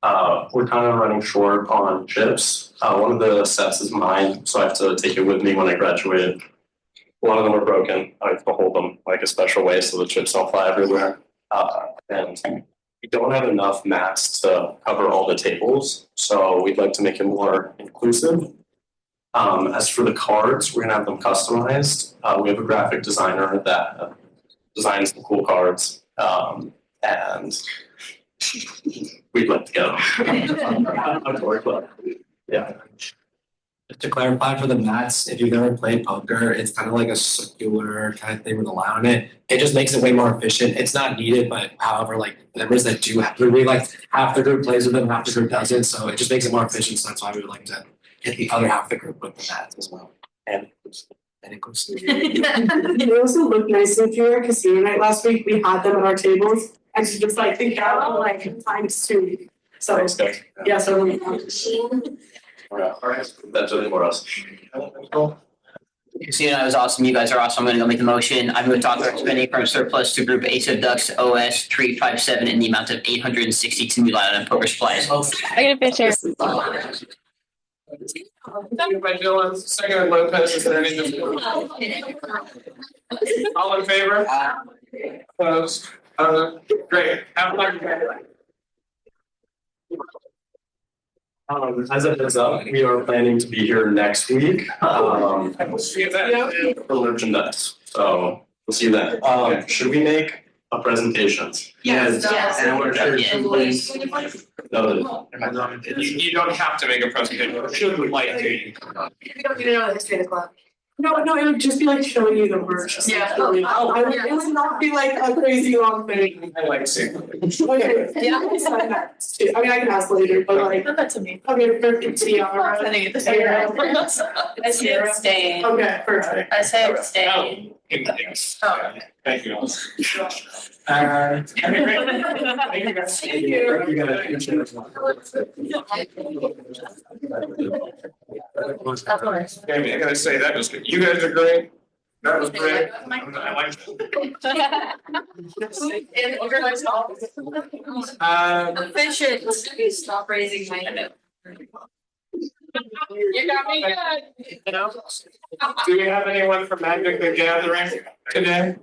We're kind of running short on chips. One of the sets is mine, so I have to take it with me when I graduate. A lot of them are broken. I have to hold them like a special way so the chips don't fly everywhere. And we don't have enough mats to cover all the tables, so we'd like to make it more inclusive. As for the cards, we're gonna have them customized. We have a graphic designer that designs the cool cards, and we'd like to get them. Outdoor club. Yeah. Just to clarify for the mats, if you've ever played poker, it's kind of like a circular kind of thing with a line on it. It just makes it way more efficient. It's not needed, but however, like the members that do have to, like half the group plays with them, half the group doesn't. So it just makes it more efficient. So that's why we would like to get the other half of the group with the mats as well. And inclusive. It also looked nice if you were at casino night last week. We had them on our tables, and you just like think out like times two. So yeah, so All right, that's it for us. Christina, that was awesome. You guys are awesome. I'm gonna go make the motion. I move to authorize spending from surplus to group ASUO Ducks OS 357 in the amount of $862 line item poker supplies. Second Fisher. Second by Dylan, second by Lopez, is there any discussion? All in favor? Opposed? Great, have a lucky day. As a heads up, we are planning to be here next week. See you then. For merchandise, so we'll see you then. Should we make a presentation? Yes. And we're sure noted. You don't have to make a presentation, or should we like to? You don't need to know the history of the club. no, it would just be like showing you the merch. Just like, showing- it would not be like a crazy long thing. I like seeing. Okay, yeah, I can sign that too. I mean, I can ask later, but like. That to me. Okay, perfect. See, all right. Sending it to you. I say abstain. Okay, perfect. I say abstain. Yes. Oh. Thank you. Have a great. Thank you guys. Thank you. Jamie, I gotta say, that was good. You guys are great. That was great. I like that. Efficient. Stop raising my hand. You got me good. Do we have anyone from Magic the Gathering today?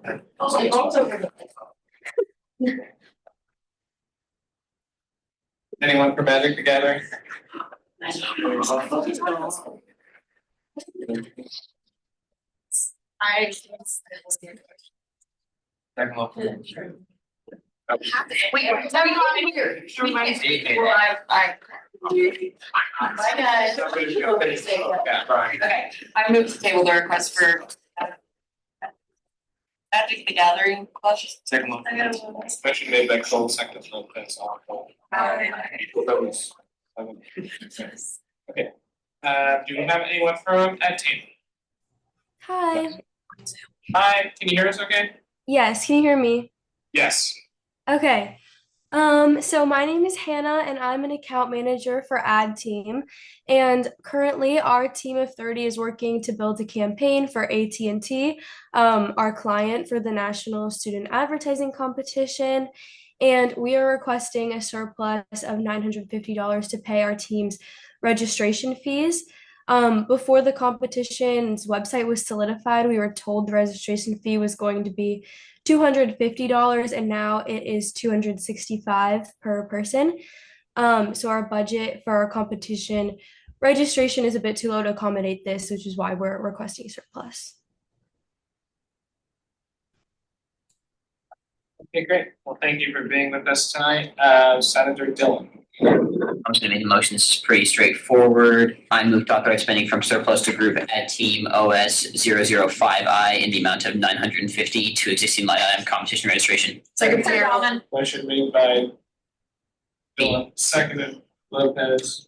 Anyone from Magic the Gathering? I. Wait, tell me how to hear. Bye, guys. Okay. I moved to table the request for Magic the Gathering plush. Second one. Especially made by Cole, second Lopez, all Cole. That was. Okay. Do we have anyone from Ed team? Hi. Hi, can you hear us okay? Yes, can you hear me? Yes. Okay. So my name is Hannah and I'm an account manager for Ad Team. And currently our team of 30 is working to build a campaign for AT&T, our client for the National Student Advertising Competition. And we are requesting a surplus of $950 to pay our team's registration fees. Before the competition's website was solidified, we were told the registration fee was going to be $250, and now it is $265 per person. So our budget for our competition registration is a bit too low to accommodate this, which is why we're requesting surplus. Okay, great. Well, thank you for being with us tonight. Senator Dillon. I'm just gonna make the motion. This is pretty straightforward. I move to authorize spending from surplus to group Ed Team OS 005I in the amount of $950 to existing line item competition registration. Second, Alvin. Motion made by Dillon, seconded Lopez,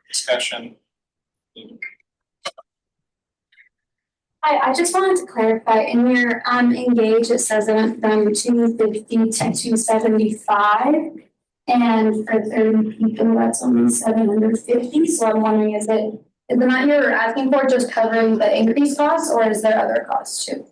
discussion. Hi, I just wanted to clarify, in your engage, it says it went from 250 to 275. And for 30 people, that's only 750. So I'm wondering, is the amount you're asking for just covering the increased costs, or is there other costs too?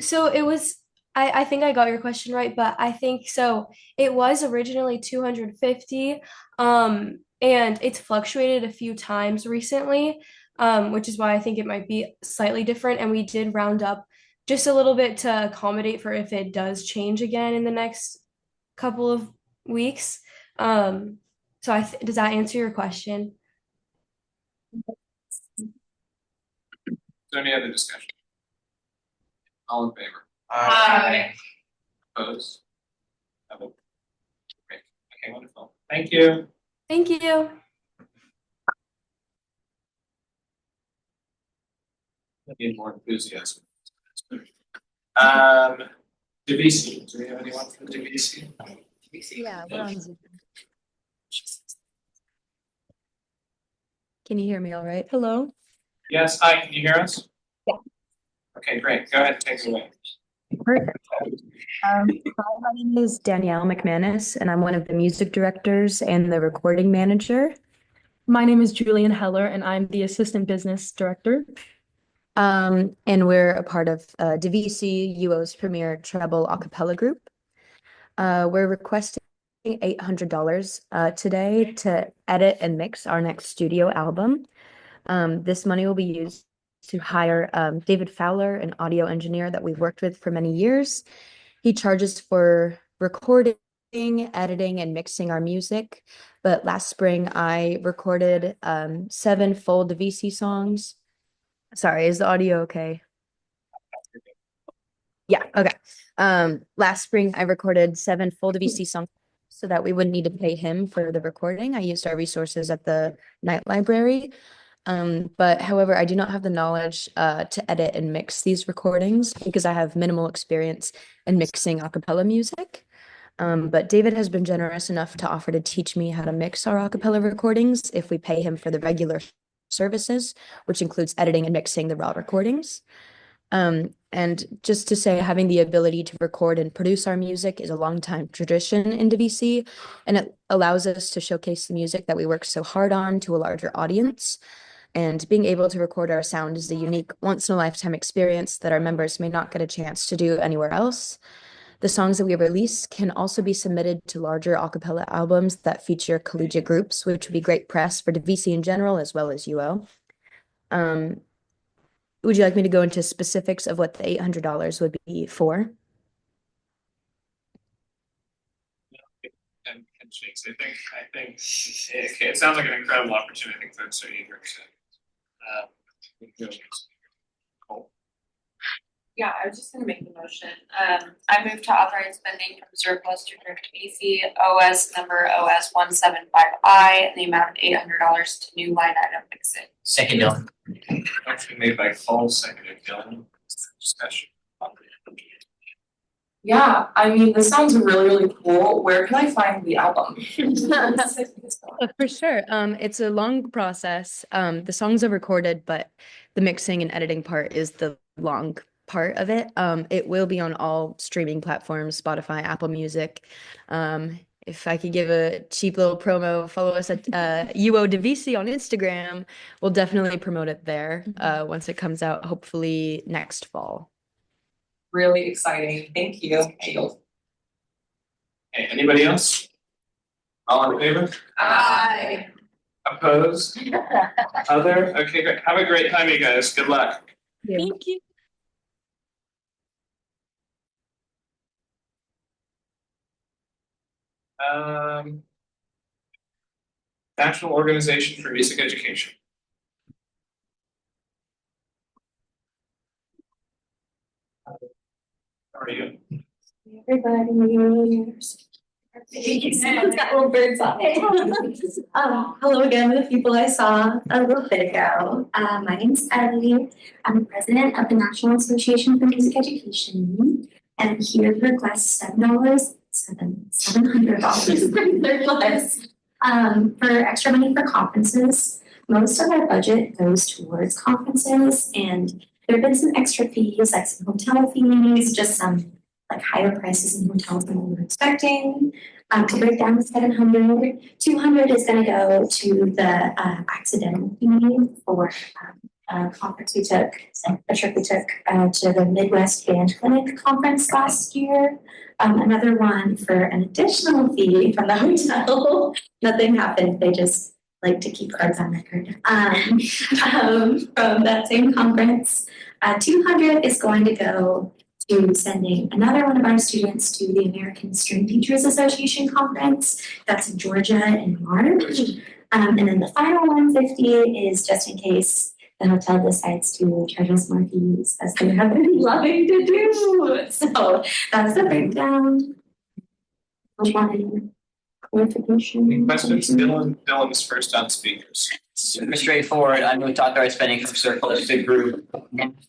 So it was I think I got your question right, but I think so. It was originally 250, and it's fluctuated a few times recently, which is why I think it might be slightly different. And we did round up just a little bit to accommodate for if it does change again in the next couple of weeks. So does that answer your question? Is there any other discussion? All in favor? Aye. Opposed? Okay. Great. Okay, wonderful. Thank you. Thank you. I need more enthusiasm. DVC, do we have anyone from DVC? Yeah, we're on Zoom. Can you hear me all right? Hello? Yes, hi, can you hear us? Yeah. Okay, great. Go ahead and take it away. Perfect. Hi, my name is Danielle McManus, and I'm one of the music directors and the recording manager. My name is Julian Heller, and I'm the assistant business director. And we're a part of DVC UO's premier treble a cappella group. We're requesting $800 today to edit and mix our next studio album. This money will be used to hire David Fowler, an audio engineer that we've worked with for many years. He charges for recording, editing, and mixing our music. But last spring, I recorded 7 full DVC songs. Sorry, is the audio okay? Yeah, okay. Last spring, I recorded 7 full DVC songs so that we wouldn't need to pay him for the recording. I used our resources at the Night Library. But however, I do not have the knowledge to edit and mix these recordings because I have minimal experience in mixing a cappella music. But David has been generous enough to offer to teach me how to mix our a cappella recordings if we pay him for the regular services, which includes editing and mixing the raw recordings. And just to say, having the ability to record and produce our music is a long time tradition in DVC, and it allows us to showcase the music that we work so hard on to a larger audience. And being able to record our sound is a unique, once-in-a-lifetime experience that our members may not get a chance to do anywhere else. The songs that we release can also be submitted to larger a cappella albums that feature collegiate groups, which would be great press for DVC in general, as well as UO. Would you like me to go into specifics of what the $800 would be for? And shakes. I think it sounds like an incredible opportunity. I think folks are eager to. Cool. Yeah, I was just gonna make the motion. I move to authorize spending from surplus to direct BC OS number OS 175I in the amount of $800 to new line item exit. Second, Dylan. Motion made by Cole, seconded Dylan. Discussion. Yeah, I mean, this sounds really, really cool. Where can I find the album? For sure. It's a long process. The songs are recorded, but the mixing and editing part is the long part of it. It will be on all streaming platforms, Spotify, Apple Music. If I could give a cheap little promo, follow us at UO DVC on Instagram. We'll definitely promote it there once it comes out, hopefully next fall. Really exciting. Thank you. Okay, anybody else? All in favor? Aye. Opposed? Other? Okay, great. Have a great time, you guys. Good luck. Thank you. National Organization for Music Education. How are you? Everybody. Hello again to the people I saw a little bit ago. My name's Ellie. I'm the president of the National Association for Music Education, and I'm here to request $700 for extra money for conferences. Most of our budget goes towards conferences, and there have been some extra fees, like some hotel fees, just some like higher prices in hotels than we were expecting. To break down the 700, 200 is going to go to the accidental fee for conference we took, a trip we took to the Midwest Band Clinic conference last year. Another one for an additional fee from the hotel. Nothing happened. They just like to keep cards on record. From that same conference, 200 is going to go to sending another one of our students to the American String Teachers Association conference. That's in Georgia in March. And then the final 150 is just in case the hotel decides to charge us more fees, as they have been loving to do. So that's the breakdown. Any questions? Dylan is first on speakers. Super straightforward. I move to authorize spending from surplus to group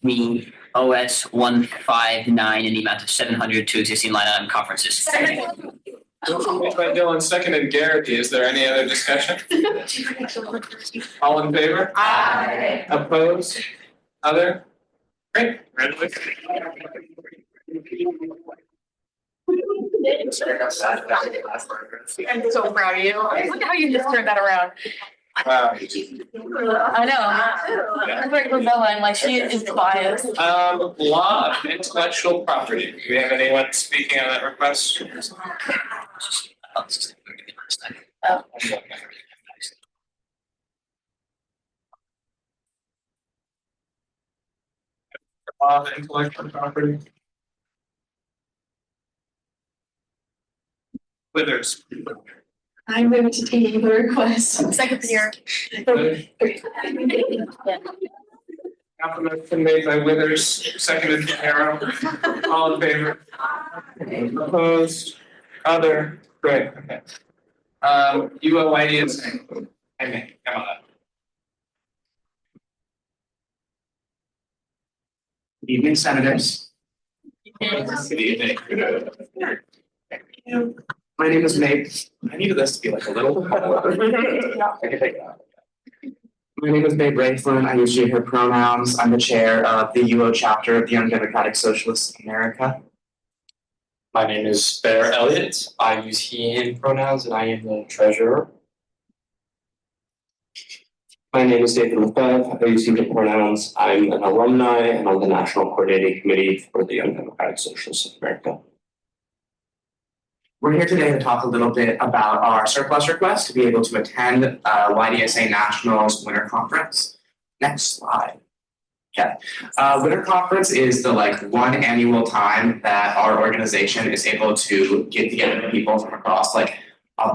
the OS 159 in the amount of 700 to existing line item conferences. Motion made by Dylan, seconded Garrity. Is there any other discussion? All in favor? Aye. Opposed? Other? Great. Congratulations. I'm so proud of you. Look how you just turned that around. Wow. I know. I'm like Rebella, I'm like, she is biased. Law of intellectual property. Do we have anyone speaking on that request? Law of intellectual property. Withers. I move to table the request. Second year. Motion made by Withers, seconded by Arrow. All in favor? Opposed? Other? Great, okay. UOID is, I may, come on up. Good evening, Senators. Good evening. My name is Meg. I needed this to be like a little. I can take that. My name is Babe Rayflin. I use she, her pronouns. I'm the chair of the UO chapter of the Young Democratic Socialists of America. My name is Bear Elliott. I use he, him pronouns, and I am the treasurer. My name is David Lefebvre. I use he, him pronouns. I'm an alumni and on the National Coordinating Committee for the Young Democratic Socialists of America. We're here today to talk a little bit about our surplus request to be able to attend YDSA Nationals Winter Conference. Next slide. Yeah. Winter Conference is the one annual time that our organization is able to get together people from across a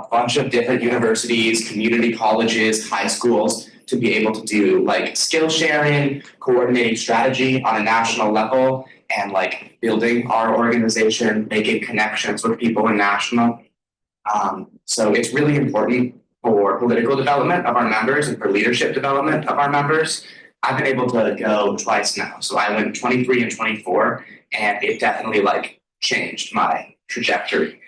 bunch of different universities, community colleges, high schools to be able to do skill sharing, coordinating strategy on a national level, and building our organization, making connections with people in national. So it's really important for political development of our members and for leadership development of our members. I've been able to go twice now. So I went 23 and 24, and it definitely changed my trajectory.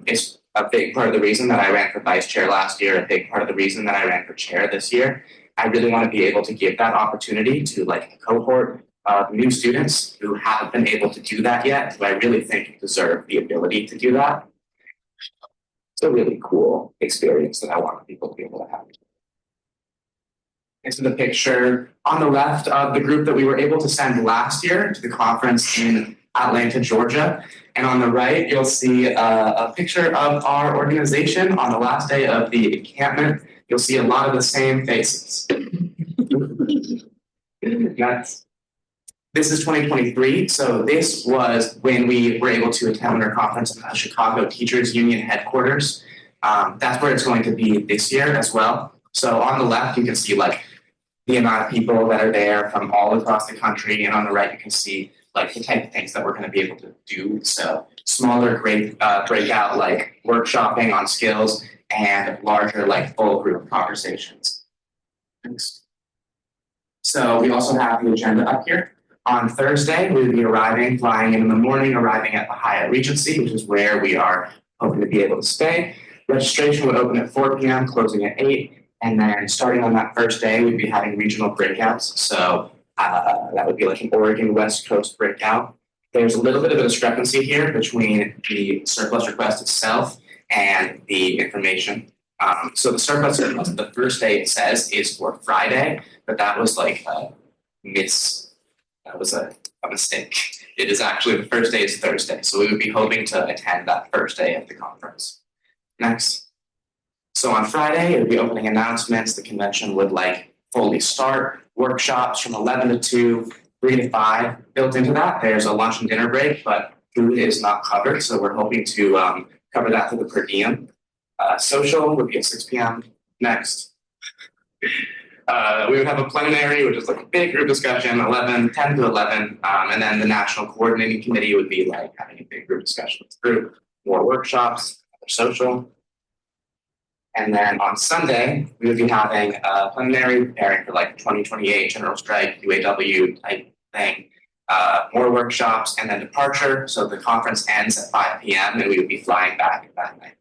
It's a big part of the reason that I ran for vice chair last year, a big part of the reason that I ran for chair this year. I really want to be able to give that opportunity to a cohort of new students who haven't been able to do that yet, who I really think deserve the ability to do that. It's a really cool experience that I want people to be able to have. Into the picture on the left of the group that we were able to send last year to the conference in Atlanta, Georgia. And on the right, you'll see a picture of our organization on the last day of the encampment. You'll see a lot of the same faces. This is 2023, so this was when we were able to attend our conference at the Chicago Teachers Union headquarters. That's where it's going to be this year as well. So on the left, you can see the amount of people that are there from all across the country, and on the right, you can see the type of things that we're going to be able to do. So smaller breakout workshopping on skills and larger full group conversations. Thanks. So we also have the agenda up here. On Thursday, we will be flying in the morning, arriving at the Hyatt Regency, which is where we are hoping to be able to stay. Registration would open at 4 p.m., closing at 8. And then starting on that first day, we'd be having regional breakouts. So that would be an Oregon West Coast breakout. There's a little bit of a discrepancy here between the surplus request itself and the information. So the surplus the first day it says is for Friday, but that was like that was a mistake. It is actually the first day is Thursday, so we would be hoping to attend that first day of the conference. Next. So on Friday, it would be opening announcements. The convention would like fully start. Workshops from 11 to 2, 3 to 5. Built into that, there's a lunch and dinner break, but food is not covered, so we're hoping to cover that through the per diem. Social would be at 6 p.m. Next. We would have a plenary, which is like a big group discussion, 10 to 11, and then the national coordinating committee would be like having a big group discussion with the group, more workshops, social. And then on Sunday, we would be having a plenary preparing for like 2028 general strike, UAW type thing, more workshops, and then departure. So the conference ends at 5 p.m. and we would be flying back that night.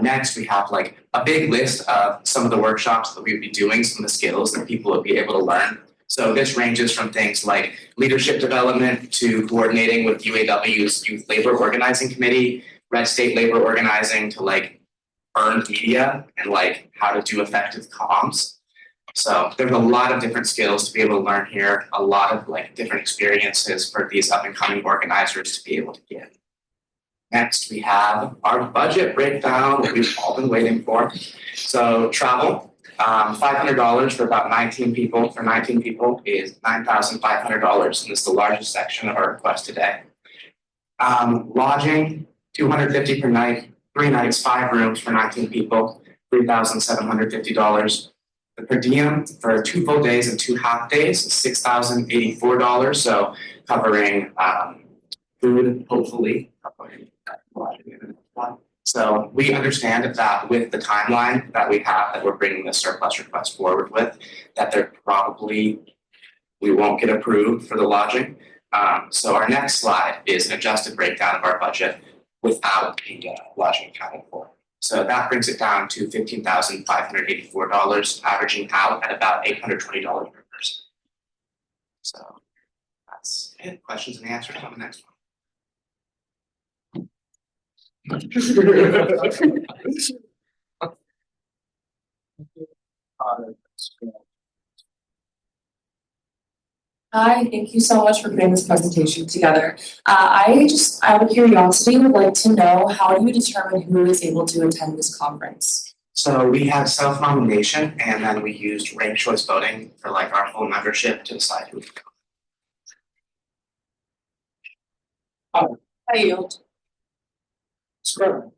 Next, we have like a big list of some of the workshops that we would be doing, some of the skills that people would be able to learn. So this ranges from things like leadership development to coordinating with UAW's Youth Labor Organizing Committee, Red State Labor Organizing to like earned media and like how to do effective comms. So there's a lot of different skills to be able to learn here, a lot of like different experiences for these up and coming organizers to be able to get. Next, we have our budget breakdown that we've all been waiting for. So travel, $500 for about 19 people. For 19 people is $9,500, and this is the largest section of our request today. Lodging, $250 per night, 3 nights, 5 rooms for 19 people, $3,750. The per diem for 2 full days and 2 half days is $6,084. So covering food, hopefully. So we understand that with the timeline that we have, that we're bringing the surplus request forward with, that we won't get approved for the lodging. So our next slide is an adjusted breakdown of our budget without the lodging accounted for. So that brings it down to $15,584, averaging out at about $820 per person. So that's it. Questions and answers on the next one. Hi, thank you so much for putting this presentation together. I just, out of curiosity, would like to know how you determine who is able to attend this conference? So we had self-nomination and then we used ranked choice voting for like our full membership to decide who could go. I yield. Sure.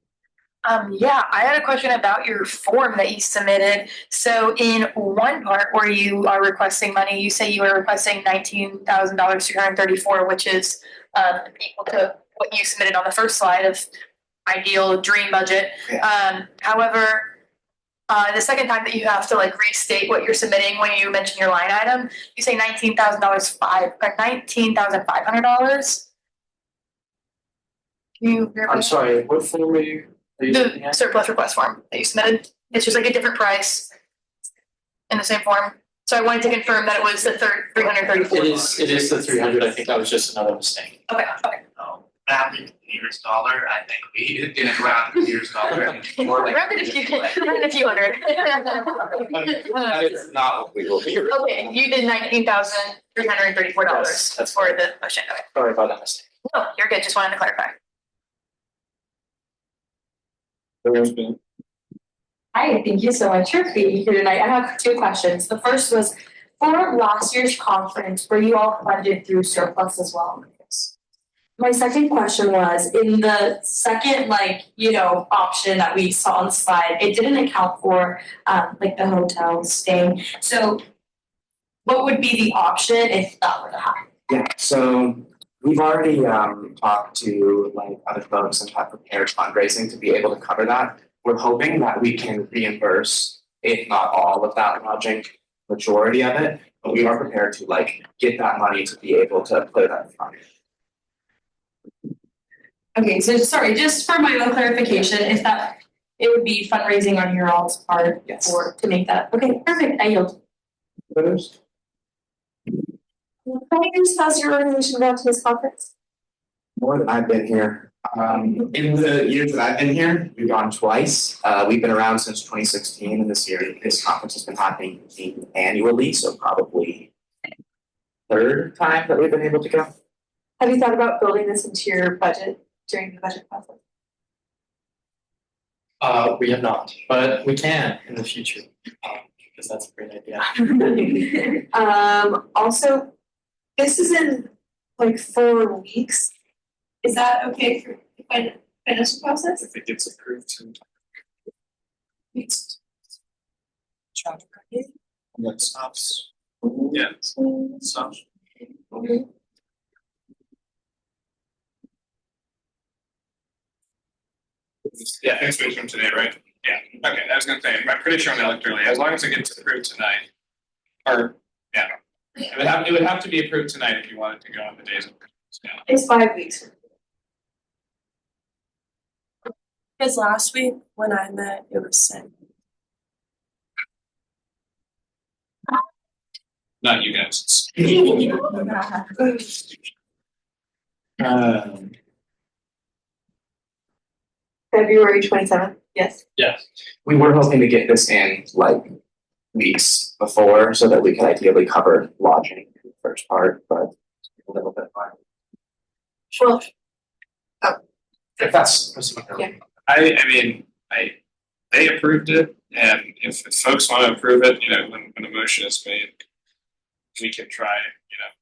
Yeah, I had a question about your form that you submitted. So in one part where you are requesting money, you say you are requesting $19,234, which is equal to what you submitted on the first slide of ideal dream budget. However, the second time that you have to like restate what you're submitting when you mention your line item, you say $19,500. I'm sorry, what form are you? The surplus request form that you submitted. It's just like a different price in the same form. So I wanted to confirm that it was the 334. It is the 300. I think that was just another mistake. Okay. Rounded to the nearest dollar, I think we didn't round to the nearest dollar. More like Rounded a few hundred. That is not what we will be. Okay, you did $19,334. That's for the motion. Okay. Sorry about that mistake. No, you're good. Just wanted to clarify. Hi, thank you so much for being here tonight. I have 2 questions. The first was, for last year's conference, were you all funded through surplus as well? My second question was, in the second, option that we saw on the slide, it didn't account for, the hotel staying. So what would be the option if that were to happen? Yeah, so we've already talked to like other folks and have prepared fundraising to be able to cover that. We're hoping that we can reimburse, if not all of that lodging, majority of it, but we are prepared to like get that money to be able to put that in front. Okay, so sorry, just for my own clarification, is that it would be fundraising on your all's part to make that? Okay, perfect. I yield. How many years has your organization gone to this conference? More than I've been here. In the years that I've been here, we've gone twice. We've been around since 2016, and this conference has been happening annually, so probably third time that we've been able to go. Have you thought about building this into your budget during the budget process? We have not, but we can in the future, because that's a great idea. Also, this is in like 4 weeks. Is that okay for the financial process? If it gets approved and that stops. Yeah, stops. Yeah, next week from today, right? Yeah, okay, I was gonna say, I'm pretty sure I looked early, as long as it gets approved tonight. Or, yeah, it would have to be approved tonight if you wanted to go on the days of. Yeah. It's 5 weeks. Because last week when I met, it was sent. Not you guys. February 27th, yes. Yes. We were hoping to get this in like weeks before so that we could ideally cover lodging in the first part, but a little bit far. Sure. If that's. Yeah. I mean, they approved it, and if folks want to approve it, you know, when a motion is made, we can try,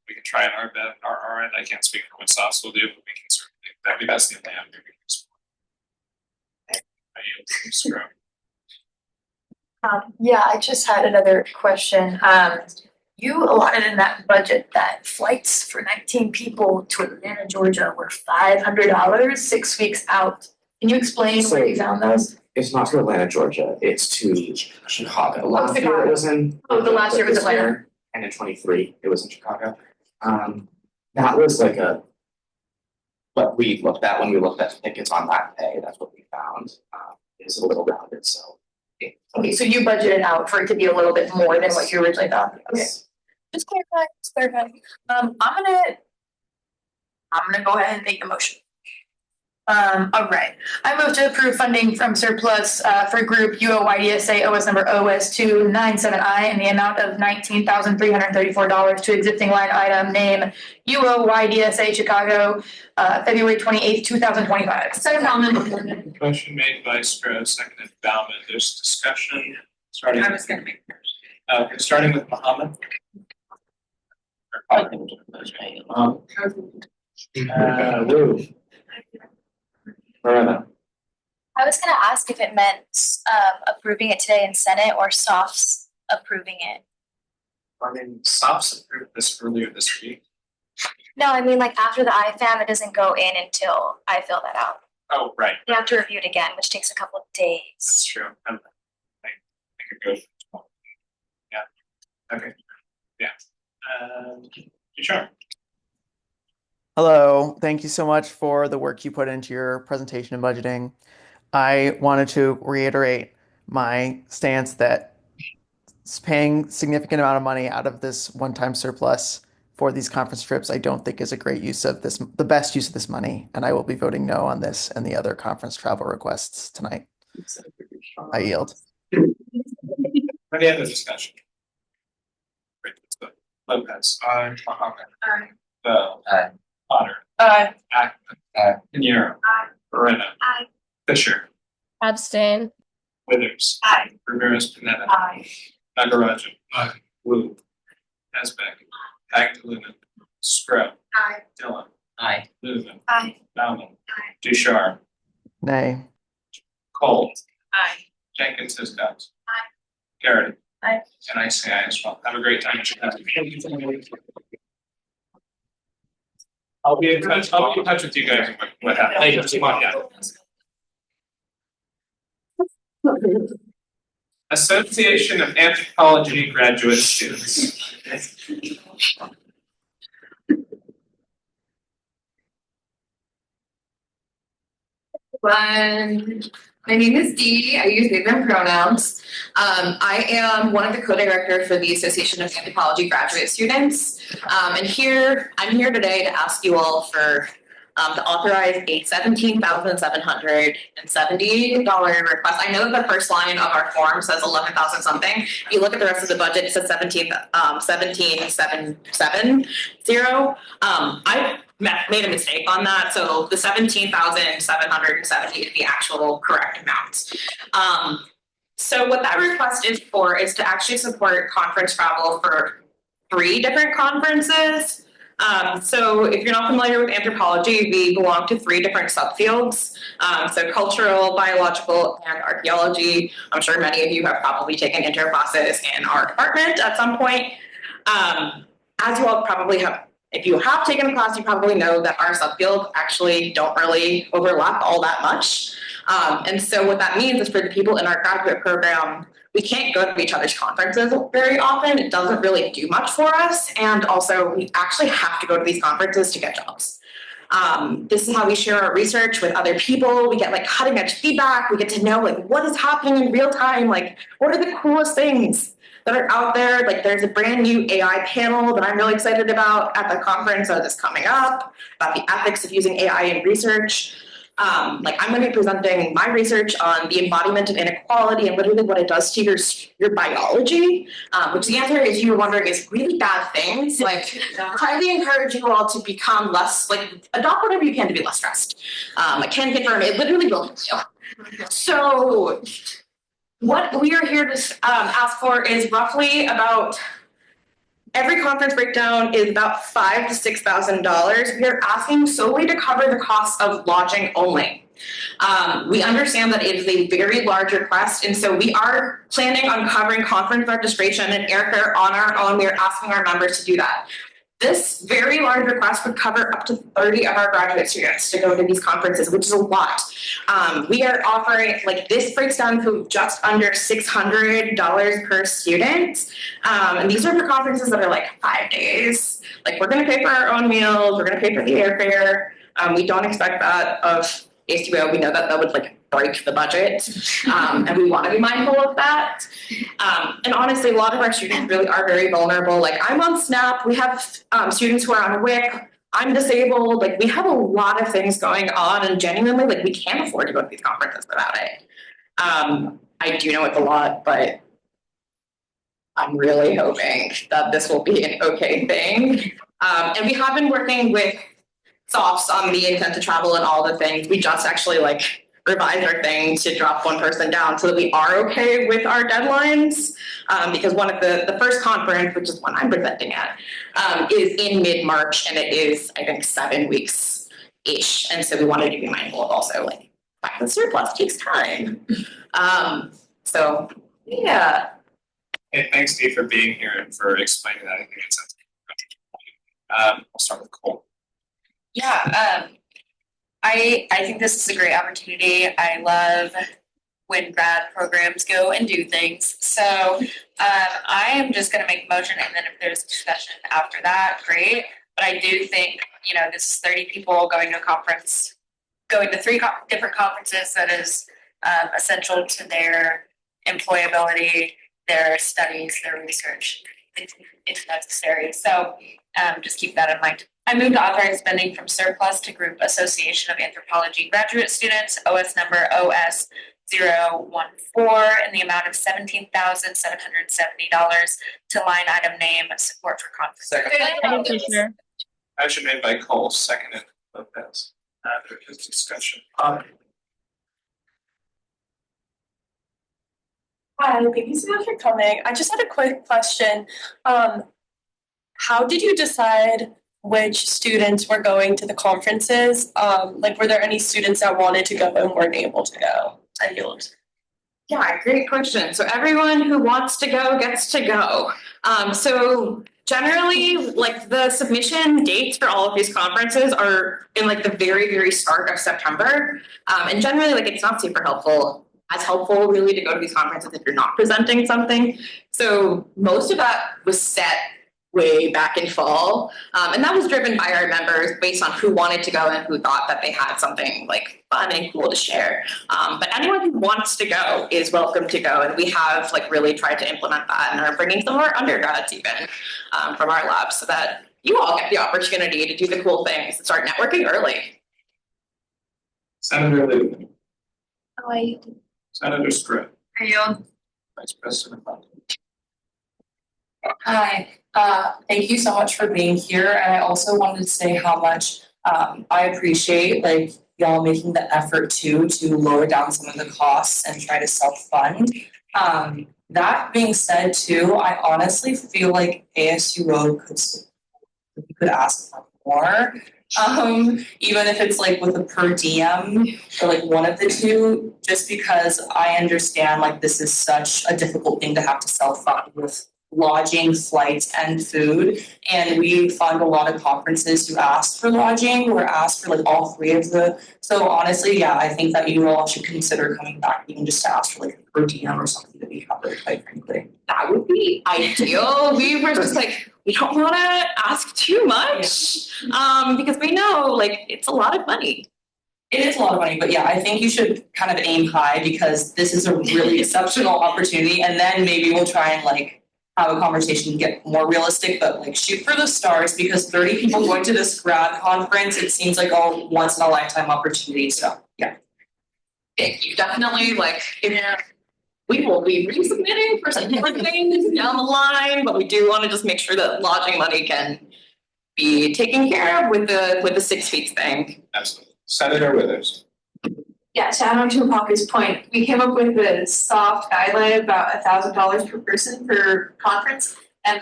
we can try on our end. I can't speak for what SOFs will do, but we can certainly, that's the only avenue we can explore. Yeah, I just had another question. You allotted in that budget that flights for 19 people to Atlanta, Georgia were $500, 6 weeks out. Can you explain where you found those? It's not to Atlanta, Georgia, it's to Chicago. Last year it was in. Oh, the last year was Atlanta. And in 23, it was in Chicago. That was like what we looked at when we looked at tickets on that day, that's what we found. It's a little rounded, so. Okay, so you budgeted out for it to be a little bit more than what you originally thought. Okay. Just clarify. I'm gonna go ahead and make the motion. All right. I move to approve funding from surplus for group UOYDSA OS number OS297I in the amount of $19,334 to existing line item name UOYDSA Chicago, February 28th, 2025. Second Bauman. Motion made by Stroh, seconded Bauman. There's discussion starting. I was gonna make. Starting with Muhammad. Lou. Miranda. I was gonna ask if it meant approving it today in Senate or SOFs approving it. I mean, SOFs approved this earlier this week. No, I mean like after the IFAM, it doesn't go in until I fill that out. Oh, right. You have to review it again, which takes a couple of days. That's true. I could go. Yeah. Okay. Yeah. Sure. Hello, thank you so much for the work you put into your presentation and budgeting. I wanted to reiterate my stance that paying significant amount of money out of this one-time surplus for these conference trips, I don't think is a great use of this, the best use of this money, and I will be voting no on this and the other conference travel requests tonight. I yield. Any other discussion? Great, let's go. Lopez. Aye. Muhammad. Aye. Bell. Aye. Potter. Aye. Ackman. Aye. Pinheiro. Aye. Moreno. Aye. Fisher. Abstain. Withers. Aye. Ramirez Pineda. Aye. Nagarajan. Aye. Wu. Hasbeck. Agdalena. Stroh. Aye. Dillon. Aye. Lumen. Aye. Bauman. Aye. Duchar. Nay. Cole. Aye. Jenkins Hiscox. Aye. Garrett. Aye. And I say aye as well. Have a great time. I'll be in touch with you guys and what happens. Association of Anthropology Graduate Students. My name is Dee. I use they them pronouns. I am one of the co-directors for the Association of Anthropology Graduate Students. And I'm here today to ask you all for to authorize a $17,770 request. I know that the first line of our form says 11,000 something. If you look at the rest of the budget, it says 17,770. I made a mistake on that, so the 17,770 is the actual correct amount. So what that request is for is to actually support conference travel for 3 different conferences. So if you're not familiar with anthropology, we belong to 3 different subfields. So cultural, biological, and archaeology. I'm sure many of you have probably taken intro classes in our department at some point. As you all probably have, if you have taken a class, you probably know that our subfields actually don't really overlap all that much. And so what that means is for the people in our graduate program, we can't go to each other's conferences very often. It doesn't really do much for us. And also we actually have to go to these conferences to get jobs. This is how we share our research with other people. We get like cutting edge feedback. We get to know like what is happening in real time. Like what are the coolest things that are out there? Like there's a brand new AI panel that I'm really excited about at the conference that's coming up about the ethics of using AI in research. Like I'm going to be presenting my research on the embodiment of inequality and literally what it does to your biology, which the answer, as you were wondering, is really bad things. Like highly encourage you all to become less, like adopt whatever you can to be less stressed. I can confirm it literally will help you. So what we are here to ask for is roughly about every conference breakdown is about $5,000 to $6,000. We are asking solely to cover the cost of lodging only. We understand that it is a very large request, and so we are planning on covering conference registration and airfare on our own. We are asking our members to do that. This very large request would cover up to 30 of our graduate students to go to these conferences, which is a lot. We are offering, like this breaks down to just under $600 per student. And these are for conferences that are like 5 days. Like we're gonna pay for our own meals, we're gonna pay for the airfare. We don't expect that of ASUO. We know that that would like break the budget. And we wanna be mindful of that. And honestly, a lot of our students really are very vulnerable. Like I'm on SNAP, we have students who are on WIC, I'm disabled, like we have a lot of things going on and genuinely like we can't afford to go to these conferences without it. I do know it's a lot, but I'm really hoping that this will be an okay thing. And we have been working with softs on the intent to travel and all the things. We just actually like revise our thing to drop one person down so that we are okay with our deadlines. Because one of the first conference, which is one I'm presenting at, is in mid-March and it is, I think, 7 weeks-ish. And so we wanted to be mindful of also like, the surplus takes time. So yeah. Hey, thanks Steve for being here and for explaining that. I think it sounds I'll start with Cole. Yeah, I think this is a great opportunity. I love when grad programs go and do things. So I am just going to make a motion, and then if there's a discussion after that, great. But I do think, you know, this is 30 people going to a conference, going to 3 different conferences that is essential to their employability, their studies, their research. It's necessary. So just keep that in mind. I move to authorize spending from surplus to Group Association of Anthropology graduate students, OS number OS 014, in the amount of $17,770 to line item name support for conference. Motion made by Cole, seconded by Lopez. After his discussion. Hi, thank you so much for coming. I just had a quick question. How did you decide which students were going to the conferences? Like, were there any students that wanted to go and weren't able to go? I yield. Yeah, great question. So everyone who wants to go gets to go. So generally, like the submission dates for all of these conferences are in like the very, very start of September. And generally, like it's not super helpful. As helpful really to go to these conferences if you're not presenting something. So most of that was set way back in fall. And that was driven by our members based on who wanted to go and who thought that they had something like fun and cool to share. But anyone who wants to go is welcome to go. And we have like really tried to implement that and are bringing some of our undergrads even from our labs so that you all get the opportunity to do the cool things and start networking early. Senator Lewin. I Senator Scribb. I yield. Vice President Butler. Hi, thank you so much for being here, and I also wanted to say how much I appreciate like y'all making the effort to lower down some of the costs and try to self-fund. That being said too, I honestly feel like ASUO could ask for more. Even if it's like with a per diem or like one of the two, just because I understand like this is such a difficult thing to have to self-fund with lodging, flights, and food. And we fund a lot of conferences who ask for lodging or ask for like all three of the. So honestly, yeah, I think that you all should consider coming back even just to ask for like a per diem or something to be covered, quite frankly. That would be ideal. We were just like, we don't want to ask too much, because we know like it's a lot of money. It is a lot of money, but yeah, I think you should kind of aim high because this is a really exceptional opportunity, and then maybe we'll try and like have a conversation to get more realistic, but like shoot for the stars because 30 people going to this grad conference, it seems like a once in a lifetime opportunity. So yeah. Thank you. Definitely like we will be resubmitting for some different things down the line, but we do want to just make sure that lodging money can be taken care of with the 6 weeks thing. Absolutely. Senator Withers. Yeah, to add on to Poppy's point, we came up with a soft guideline about $1,000 per person per conference. And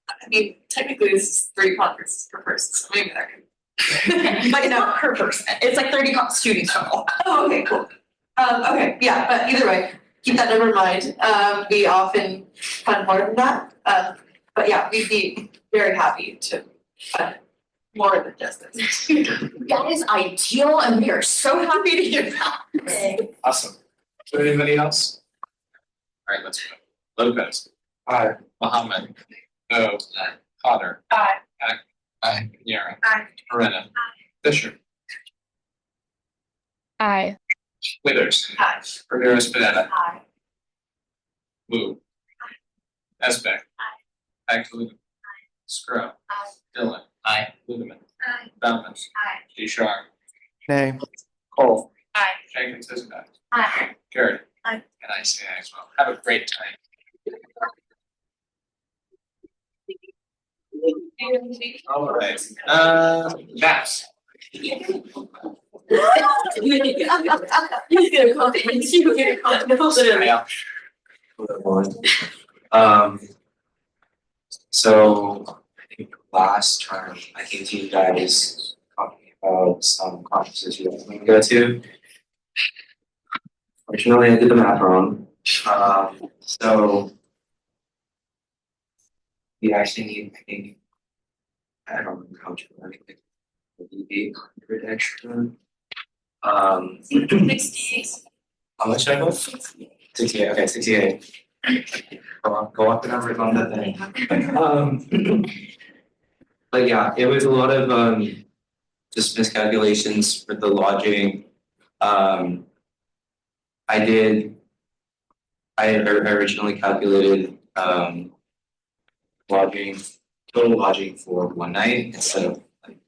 I mean, technically this is 3 conferences per person, so maybe that could. But not per person. It's like 30 students total. Oh, okay, cool. Okay, yeah, but either way, keep that number in mind. We often fund more than that. But yeah, we'd be very happy to fund more than just this. That is ideal, and we are so happy to hear that. Awesome. Is there anybody else? All right, let's go. Lopez. Aye. Muhammad. No. Aye. Potter. Aye. Aye. Yara. Aye. Morena. Fisher. Aye. Withers. Aye. Ramirez Pineda. Aye. Wu. Esbeck. Agnew. Scrub. Dillon. Aye. Ludeman. Aye. Bellman. Aye. Ducharme. Nay. Cole. Aye. Jenkins Isabel. Aye. Garrett. Aye. And I say aye as well. Have a great time. All right. Maps. So I think last term I came to you guys talking about some conferences you guys want to go to. Fortunately, I did the math wrong. So we actually need, I think, I don't remember how much, I think maybe 800 extra. 68. How much I got? 68. Okay, 68. Go up the numbers on that thing. But yeah, it was a lot of just miscalculations for the lodging. I originally calculated total lodging for one night instead of like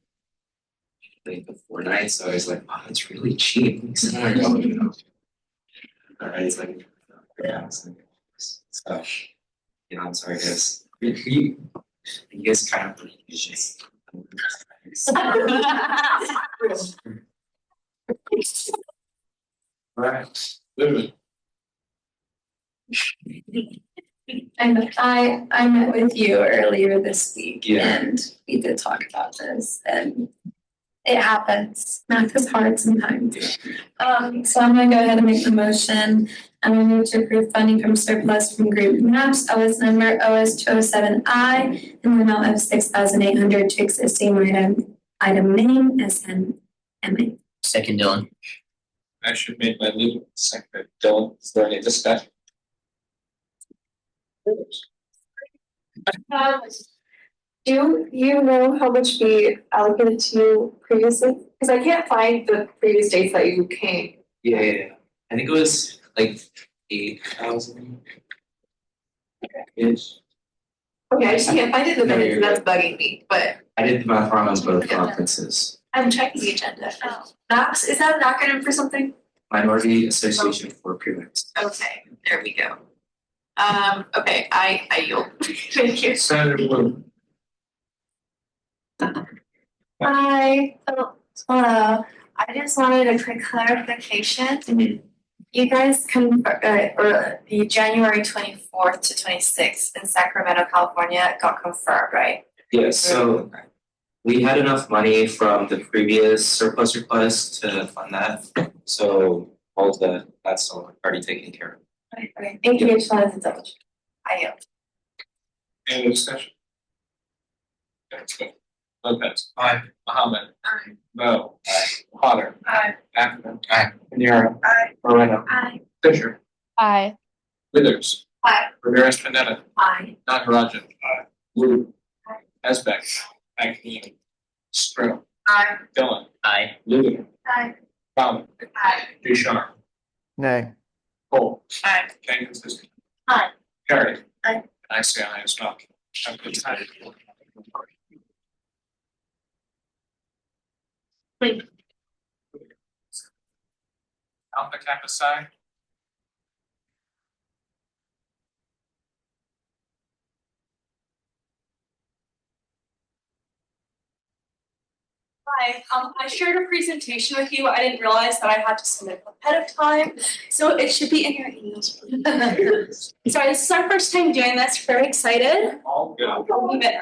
the 4 nights. So I was like, oh, that's really cheap. Somewhere going, all right, it's like, yeah, so I'm sorry, guys. You guys kind of just. All right. Ludeman. And I met with you earlier this week Yeah. and we did talk about this and it happens. Math is hard sometimes. So I'm gonna go ahead and make the motion. I'm gonna move to approve funding from surplus from group maps, OS number OS 207I, in the amount of $6,800 to existing item name SNMA. Second, Dylan. Motion made by Ludeman, second by Dillon. Is there any discussion? Do you know how much we allocated to you previously? Because I can't find the previous dates that you came. Yeah. I think it was like 8,000. Ish. Okay, I just can't find it in the No, minutes, you're and that's bugging me, but I did the math wrong on both conferences. I'm checking the agenda. MAPS, is that an acronym for something? Minority Association for Peerless. Okay, there we go. Okay, I yield. Thank you. Senator Blue. Hi, hello. I just wanted a quick clarification. You guys or the January 24th to 26th in Sacramento, California got confirmed, right? Yes, so we had enough money from the previous surplus request to fund that. So all of that's already taken care of. Okay, thank you. Just wanted to double check. I yield. Any discussion? Okay, let's go. Lopez. Aye. Mohammed. Aye. Mo. Aye. Potter. Aye. Ackerman. Aye. Panera. Aye. Moreno. Aye. Fisher. Aye. Withers. Aye. Ramirez Pineda. Aye. Nagarajan. Aye. Wu. Esbeck. Agnew. Stro. Aye. Dillon. Aye. Lewin. Aye. Fowler. Aye. Ducharme. Nay. Cole. Aye. Jenkins. Aye. Perry. Aye. I say aye as well. Have a good time. Alpha Kappa Psi. Hi, I shared a presentation with you. I didn't realize that I had to submit ahead of time, so it should be in your emails. Sorry, this is our first time doing this. Very excited. All good. A little bit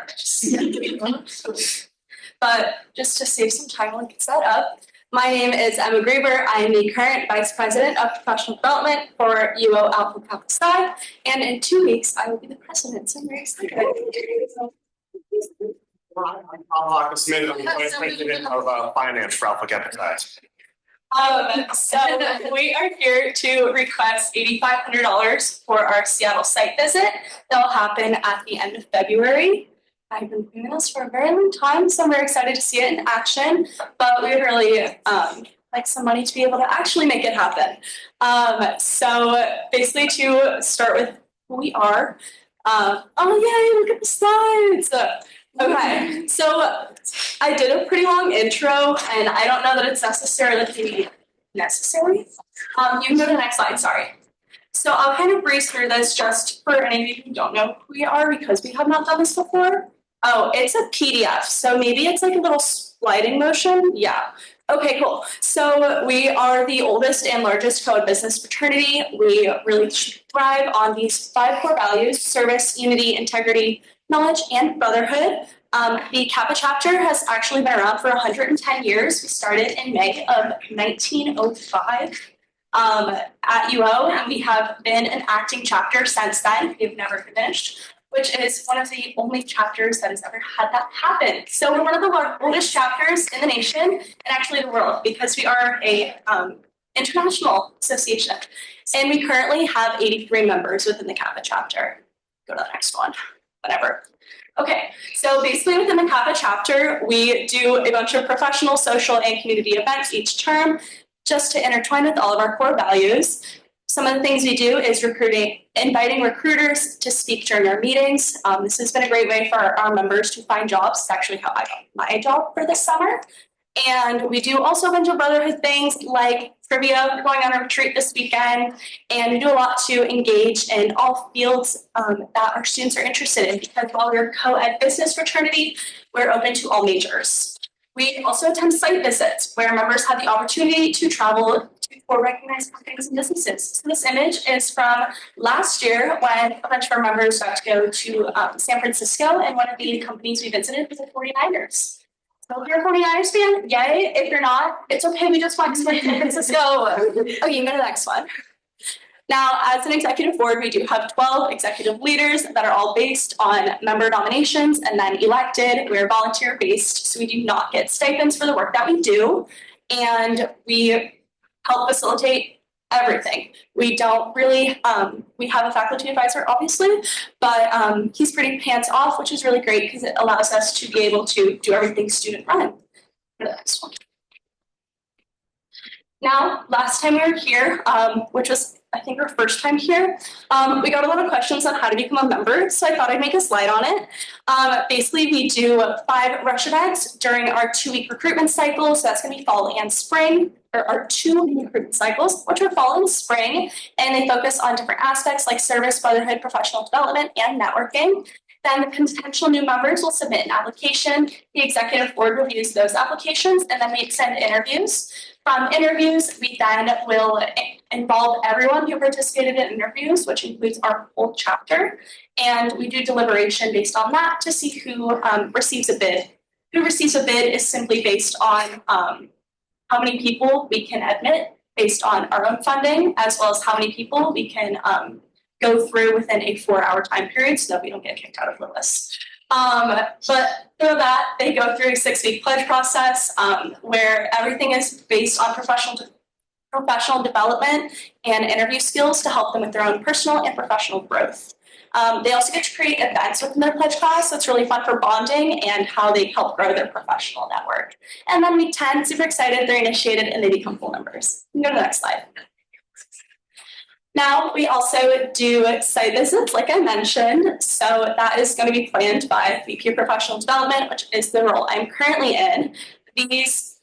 nervous. But just to save some time, I'll get set up. My name is Emma Graber. I am the current Vice President of Professional Development for UO Alpha Kappa Psi, and in 2 weeks, I will be the President, so I'm very excited. I'm Marcus Smith, I'm the Vice President of Finance for Alpha Kappa Psi. So we are here to request $8,500 for our Seattle site visit. That'll happen at the end of February. I've been doing this for a very long time, so we're excited to see it in action, but we'd really like some money to be able to actually make it happen. So basically to start with who we are. Oh yay, look at the slides. Okay, so I did a pretty long intro and I don't know that it's necessarily necessary. You can go to the next slide, sorry. So I'll kind of breeze through this just for any of you who don't know who we are because we have not done this before. Oh, it's a PDF, so maybe it's like a little sliding motion. Yeah. Okay, cool. So we are the oldest and largest co-ed business fraternity. We really thrive on these 5 core values: service, unity, integrity, knowledge, and brotherhood. The Kappa chapter has actually been around for 110 years. We started in May of 1905 at UO, and we have been an acting chapter since then. We've never finished, which is one of the only chapters that has ever had that happen. So we're one of the oldest chapters in the nation and actually the world because we are a international association. And we currently have 83 members within the Kappa chapter. Go to the next one, whatever. Okay, so basically within the Kappa chapter, we do a bunch of professional, social, and community events each term just to intertwine with all of our core values. Some of the things we do is inviting recruiters to speak during our meetings. This has been a great way for our members to find jobs. It's actually how I got my job for this summer. And we do also a bunch of brotherhood things like trivia. We're going on a retreat this weekend, and we do a lot to engage in all fields that our students are interested in because while we're a co-ed business fraternity, we're open to all majors. We also attend site visits where members have the opportunity to travel for recognized companies and businesses. So this image is from last year when a bunch of our members got to go to San Francisco, and one of the companies we visited was the 49ers. So if you're a 49ers fan, yay. If you're not, it's okay. We just want to go to San Francisco. Okay, you can go to the next one. Now, as an executive board, we do have 12 executive leaders that are all based on member nominations and then elected. We're volunteer based, so we do not get stipends for the work that we do. And we help facilitate everything. We don't really, we have a faculty advisor, obviously, but he's pretty hands off, which is really great because it allows us to be able to do everything student run. For the next one. Now, last time we were here, which was I think our first time here, we got a lot of questions on how to become a member, so I thought I'd make a slide on it. Basically, we do 5 rush events during our 2-week recruitment cycle, so that's going to be fall and spring, or our 2 recruitment cycles, which are fall and spring, and they focus on different aspects like service, brotherhood, professional development, and networking. Then the potential new members will submit an application. The executive board reviews those applications, and then we extend interviews. From interviews, we then will involve everyone who participated in interviews, which includes our whole chapter, and we do deliberation based on that to see who receives a bid. Who receives a bid is simply based on how many people we can admit based on our own funding, as well as how many people we can go through within a 4-hour time period so that we don't get kicked out of the list. But through that, they go through a 6-week pledge process where everything is based on professional development and interview skills to help them with their own personal and professional growth. They also get to create events within their pledge class, so it's really fun for bonding and how they help grow their professional network. And then week 10, super excited, they're initiated and they become full members. You can go to the next slide. Now, we also do site visits, like I mentioned, so that is going to be planned by VP of Professional Development, which is the role I'm currently in. These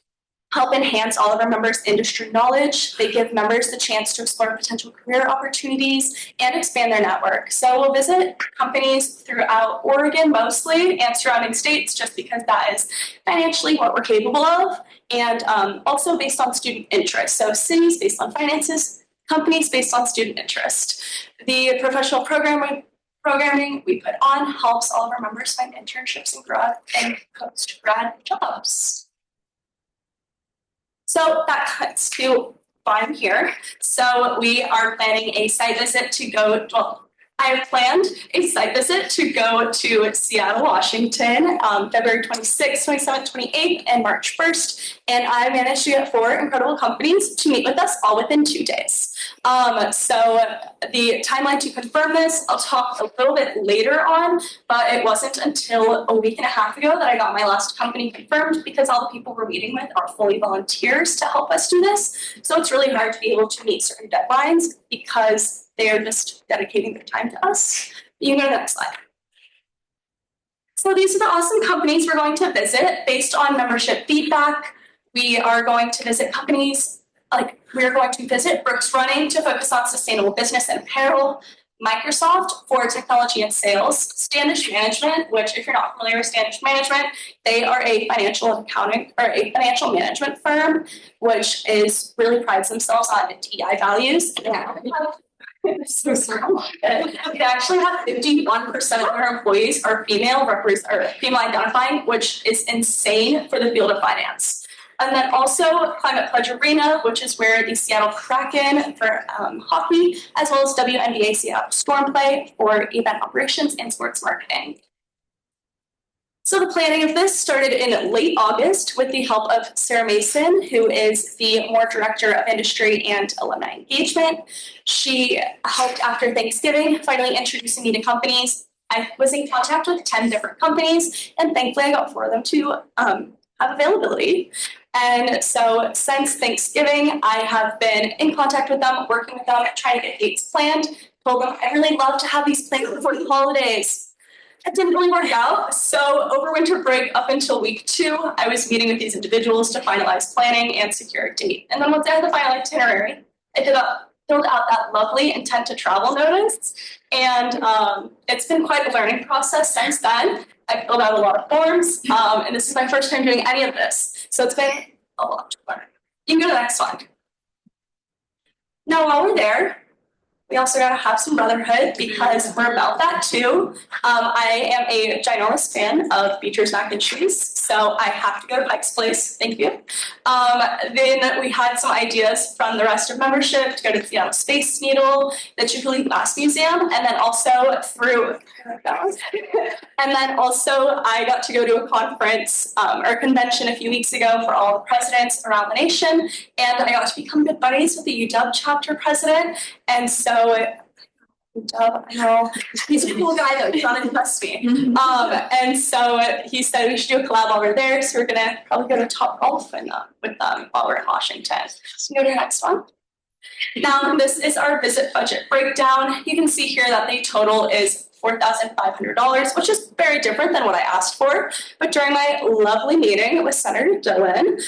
help enhance all of our members' industry knowledge. They give members the chance to explore potential career opportunities and expand their network. So we'll visit companies throughout Oregon mostly and surrounding states just because that is financially what we're capable of, and also based on student interest. So cities based on finances, companies based on student interest. The professional programming we put on helps all of our members find internships and post-grad jobs. So that cuts to why I'm here. So we are planning a site visit to go, well, I have planned a site visit to go to Seattle, Washington, February 26th, 27th, 28th, and March 1st. And I managed to get 4 incredible companies to meet with us all within 2 days. So the timeline to confirm this, I'll talk a little bit later on, but it wasn't until a week and a half ago that I got my last company confirmed because all the people we're meeting with are fully volunteers to help us do this. So it's really hard to be able to meet certain deadlines because they are just dedicating their time to us. You can go to the next slide. So these are the awesome companies we're going to visit based on membership feedback. We are going to visit companies like we're going to visit Brooks Running to focus on sustainable business and apparel, Microsoft for technology and sales, Standish Management, which if you're not familiar with Standish Management, they are a financial accounting or a financial management firm, which is really prides themselves on DEI values. So sorry. They actually have 51% of their employees are female identifying, which is insane for the field of finance. And then also Climate Pledge Arena, which is where the Seattle Kraken for hockey, as well as WNBA Seattle Storm play for event operations and sports marketing. So the planning of this started in late August with the help of Sarah Mason, who is the MORE Director of Industry and Alumni Engagement. She helped after Thanksgiving, finally introducing me to companies. I was in contact with 10 different companies, and thankfully I got 4 of them to have availability. And so since Thanksgiving, I have been in contact with them, working with them, trying to get dates planned. Told them I really love to have these planned before the holidays. It didn't really work out. So over winter break up until week 2, I was meeting with these individuals to finalize planning and secure a date. And then once I had the final itinerary, I filled out that lovely intent to travel notice. And it's been quite a learning process since then. I filled out a lot of forms, and this is my first time doing any of this. So it's been a lot to learn. You can go to the next one. Now, while we're there, we also gotta have some brotherhood because we're about that too. I am a ginormous fan of Beecher's mac and cheese, so I have to go to Pike's Place. Thank you. Then we had some ideas from the rest of membership to go to the Seattle Space Needle, the Jubilee Glass Museum, and then also I got to go to a conference or a convention a few weeks ago for all the presidents around the nation, and I got to become good buddies with the UW chapter president. And so Dub, I know, he's a cool guy though, he's not impressed me. And so he said we should do a collab over there, so we're gonna probably go to Top Golf and with them while we're in Washington. So go to the next one. Now, this is our visit budget breakdown. You can see here that the total is $4,500, which is very different than what I asked for. But during my lovely meeting with Senator Dillon,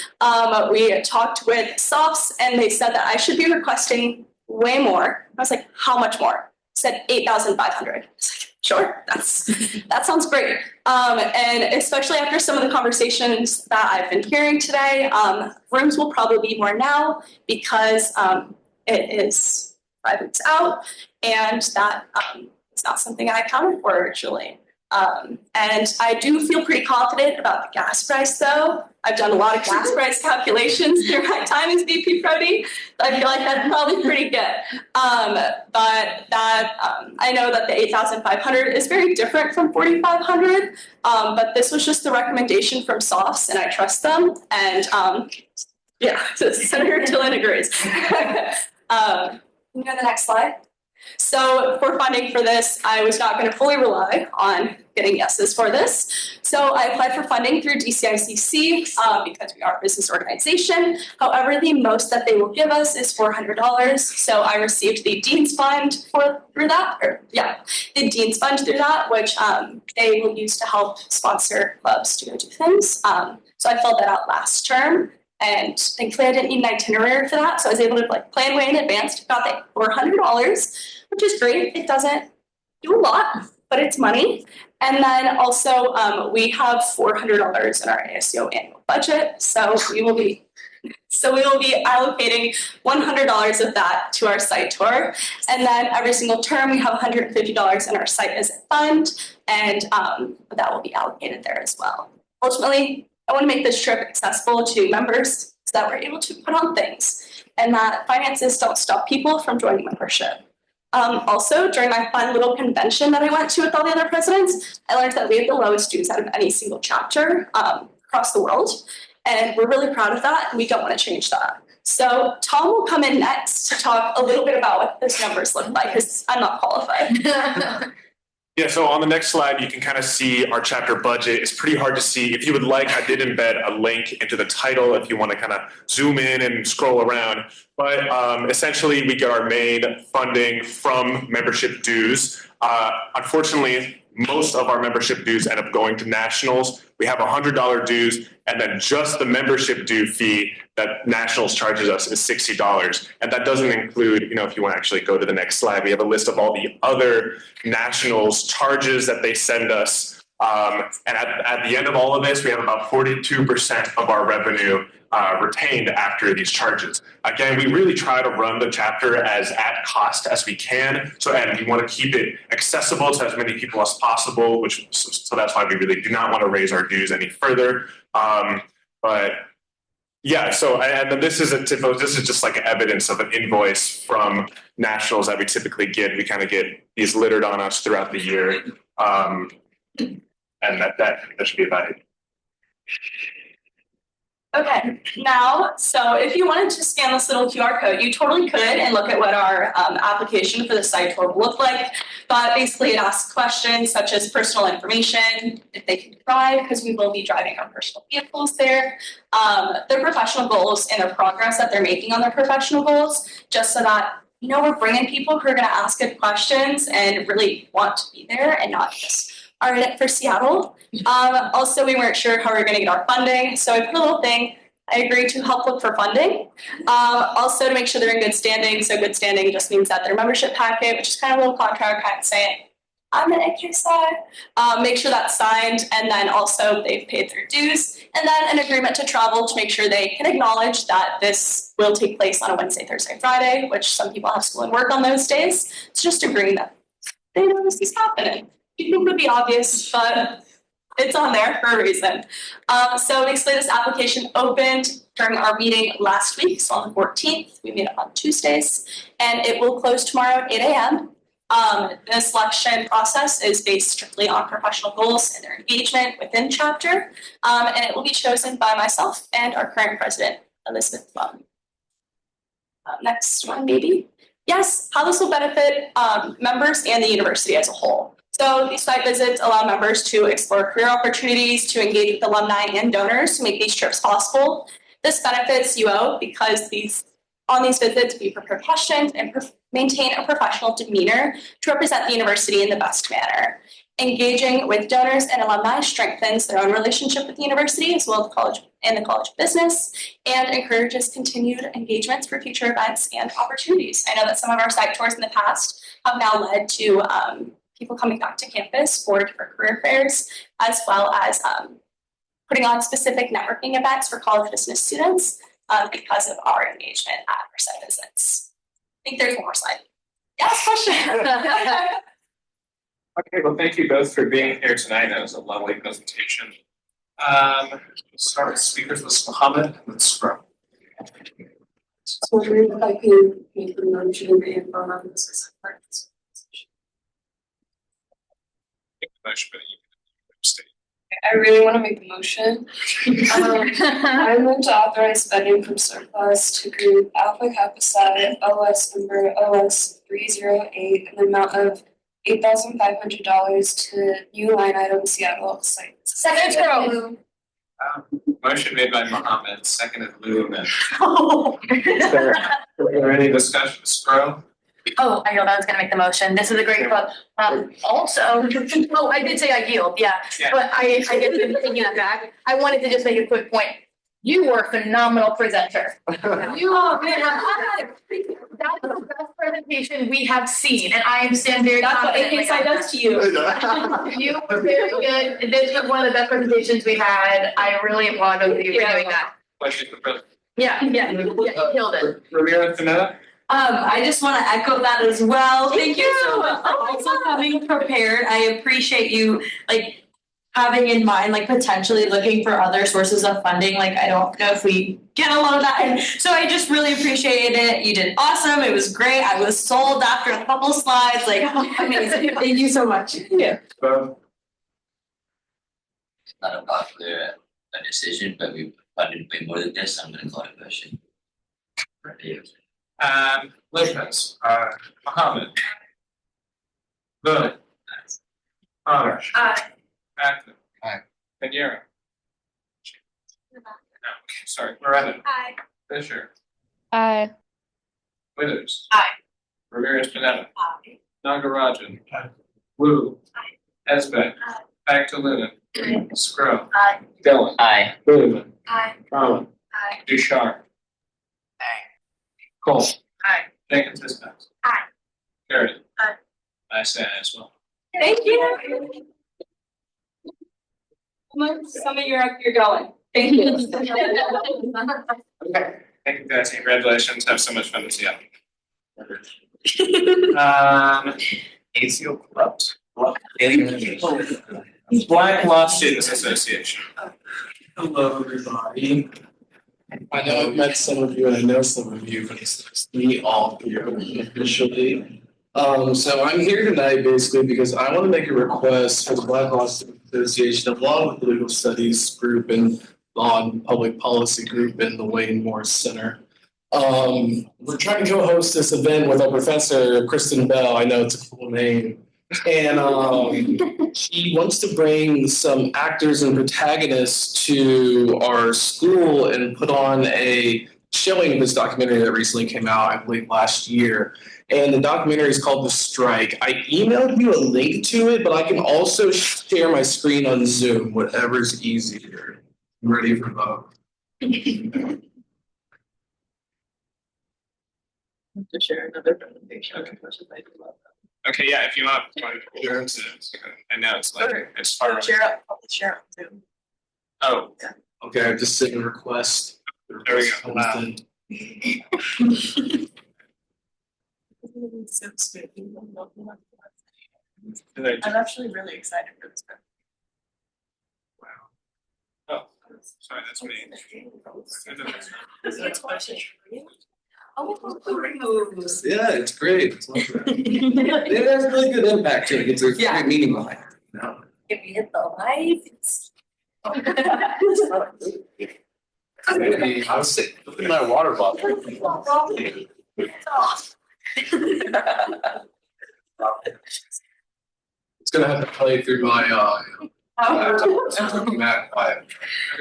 we talked with SOFs and they said that I should be requesting way more. I was like, how much more? Said 8,500. I was like, sure, that sounds great. And especially after some of the conversations that I've been hearing today, rooms will probably be more now because it is 5 weeks out, and that is not something I accounted for originally. And I do feel pretty confident about the gas price though. I've done a lot of gas price calculations through my time as VP Prodi. So I feel like that's probably pretty good. But that I know that the 8,500 is very different from 4,500. But this was just the recommendation from SOFs and I trust them. And yeah, so Senator Dillon agrees. Can you go to the next slide? So for funding for this, I was not going to fully rely on getting yeses for this. So I applied for funding through DCICC because we are a business organization. However, the most that they will give us is $400. So I received the Dean's Fund through that, the Dean's Fund through that, which they will use to help sponsor clubs to go do things. So I filled that out last term. And thankfully I didn't need an itinerary for that. So I was able to plan way in advance, got that $400, which is great. It doesn't do a lot, but it's money. And then also we have $400 in our ASUO annual budget. So we will be allocating $100 of that to our site tour. And then every single term we have $150 in our site visit fund, and that will be allocated there as well. Ultimately, I want to make this trip accessible to members so that we're able to put on things and that finances don't stop people from joining membership. Also, during my fun little convention that I went to with all the other presidents, I learned that we have the lowest dues out of any single chapter across the world. And we're really proud of that, and we don't want to change that. So Tom will come in next to talk a little bit about what those numbers look like, because I'm not qualified. Yeah, so on the next slide, you can kind of see our chapter budget. It's pretty hard to see. If you would like, I did embed a link into the title if you want to kind of zoom in and scroll around. But essentially, we get our main funding from membership dues. Unfortunately, most of our membership dues end up going to nationals. We have $100 dues, and then just the membership due fee that nationals charges us is $60. And that doesn't include, if you want to actually go to the next slide, we have a list of all the other nationals charges that they send us. And at the end of all of this, we have about 42% of our revenue retained after these charges. Again, we really try to run the chapter as at cost as we can. And we want to keep it accessible to as many people as possible, so that's why we really do not want to raise our dues any further. But yeah, and then this is just like evidence of an invoice from nationals that we typically get. We kind of get these littered on us throughout the year. And that should be about it. Okay, now, so if you wanted to scan this little QR code, you totally could and look at what our application for the site tour will look like. But basically it asks questions such as personal information, if they can drive, because we will be driving our personal vehicles there, their professional goals and their progress that they're making on their professional goals, just so that, we're bringing people who are going to ask good questions and really want to be there and not just are in it for Seattle. Also, we weren't sure how we were going to get our funding, so I put a little thing. I agreed to help look for funding. Also, to make sure they're in good standing. So good standing just means that their membership packet, which is kind of a little contract, kind of saying, I'm an AQSI. Make sure that's signed, and then also they've paid their dues, and then an agreement to travel to make sure they can acknowledge that this will take place on a Wednesday, Thursday, Friday, which some people have school and work on those days. It's just agreeing that they know this is happening. You think it would be obvious, but it's on there for a reason. So basically this application opened during our meeting last week, so on the 14th. We made it on Tuesdays, and it will close tomorrow at 8 a.m. The selection process is based strictly on professional goals and their engagement within chapter, and it will be chosen by myself and our current president, Elizabeth Plum. Next one, maybe. yes, how this will benefit members and the university as a whole. So these site visits allow members to explore career opportunities, to engage with alumni and donors to make these trips possible. This benefits UO because on these visits, we prepare questions and maintain a professional demeanor to represent the university in the best manner. Engaging with donors and alumni strengthens their own relationship with the university as well as the College of Business, and encourages continued engagements for future events and opportunities. I know that some of our site tours in the past have now led to people coming back to campus for different career fairs, as well as putting on specific networking events for college business students because of our engagement at our site visits. I think there's one more slide. Yes, question. Okay, well, thank you both for being here tonight. That was a lovely presentation. We'll start with speakers with Mohammed and then Scrum. So if I can make the motion and vote on this. Make the motion, but you can abstain. I really want to make the motion. I move to authorize spending from surplus to group Alpha Kappa Psi OS number OS 308 in the amount of $8,500 to new line item Seattle site. Second. Motion made by Mohammed, seconded Lou. Is there any discussion? Scrum? Oh, I know that was gonna make the motion. This is a great club. Also, oh, I did say I yield, yeah. But I guess I'm taking that back. I wanted to just make a quick point. You were a phenomenal presenter. You are, that's the best presentation we have seen, and I stand very confident. That's what AKSI does to you. You were very good. This was one of the best presentations we had. I really applaud both of you for doing that. Question for President. Yeah, you killed it. Ramirez Finetta? I just want to echo that as well. Thank you so much for also coming prepared. I appreciate you having in mind potentially looking for other sources of funding. I don't know if we get a lot of that. And so I just really appreciated it. You did awesome. It was great. I was sold after a couple slides. Amazing. Thank you so much. Yeah. Not a popular decision, but we funded way more than this. I'm going to call it a question. Lopez, Mohammed. Boone. Honors. Acton. Aye. Pinheiro. No, sorry, Loretta. Aye. Fisher. Aye. Withers. Aye. Ramirez Pinetta. Aye. Nagarajan. Wu. Esbeck. Agdalena. Scrub. Aye. Dillon. Aye. Ludeman. Aye. Conlon. Aye. Ducharme. Aye. Cole. Aye. Jenkins Dispatch. Aye. Sheridan. Aye. I say aye as well. Thank you. Some of you're going. Thank you. Okay. Thank you guys. Congratulations. Have so much fun this year. ASUO clubs. Black Law Students Association. Hello, everybody. I know I've met some of you and I know some of you, but it's just me all here officially. So I'm here tonight basically because I want to make a request for the Black Law Students Association, along with the Legal Studies group and Law and Public Policy group in the Wayne Morse Center. We're trying to co-host this event with our professor, Kristen Bell. I know it's a cool name. And she wants to bring some actors and protagonists to our school and put on a showing of this documentary that recently came out, I believe last year. And the documentary is called The Strike. I emailed you a link to it, but I can also share my screen on Zoom, whatever's easier. I'm ready for both. To share another presentation. Okay, yeah, if you want, I know it's it's far. Share up Zoom. Oh. Okay, I've just sent a request. There we go. Wow. I'm actually really excited for this book. Oh, sorry, that's me. Yeah, it's great. It's it has really good impact to it. It's a great meaning behind it. You know? If we hit the live, it's. I was sick. Look at my water bottle. It's gonna have to play through my Mac quiet.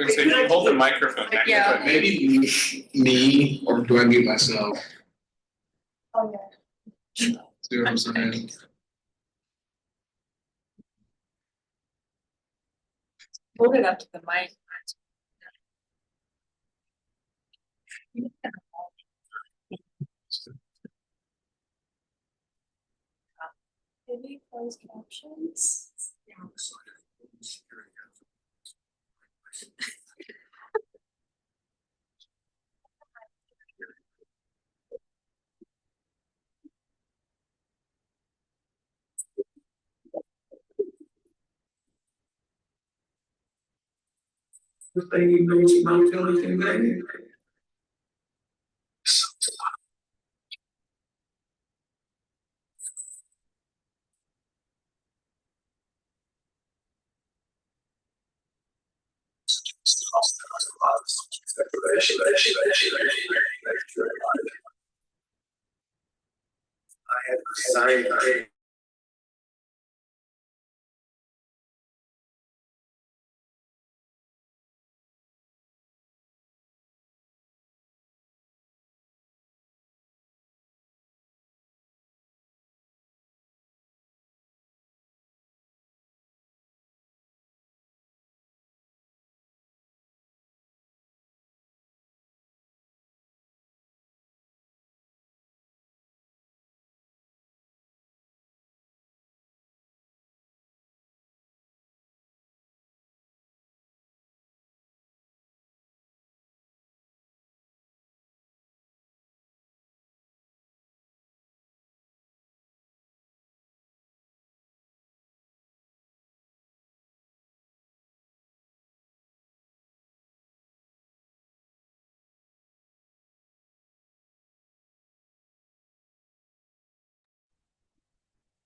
So you hold the microphone. Yeah. Maybe me, or do I mute myself? Oh, yeah. See what I'm saying? Hold it up to the mic. Maybe closed captions.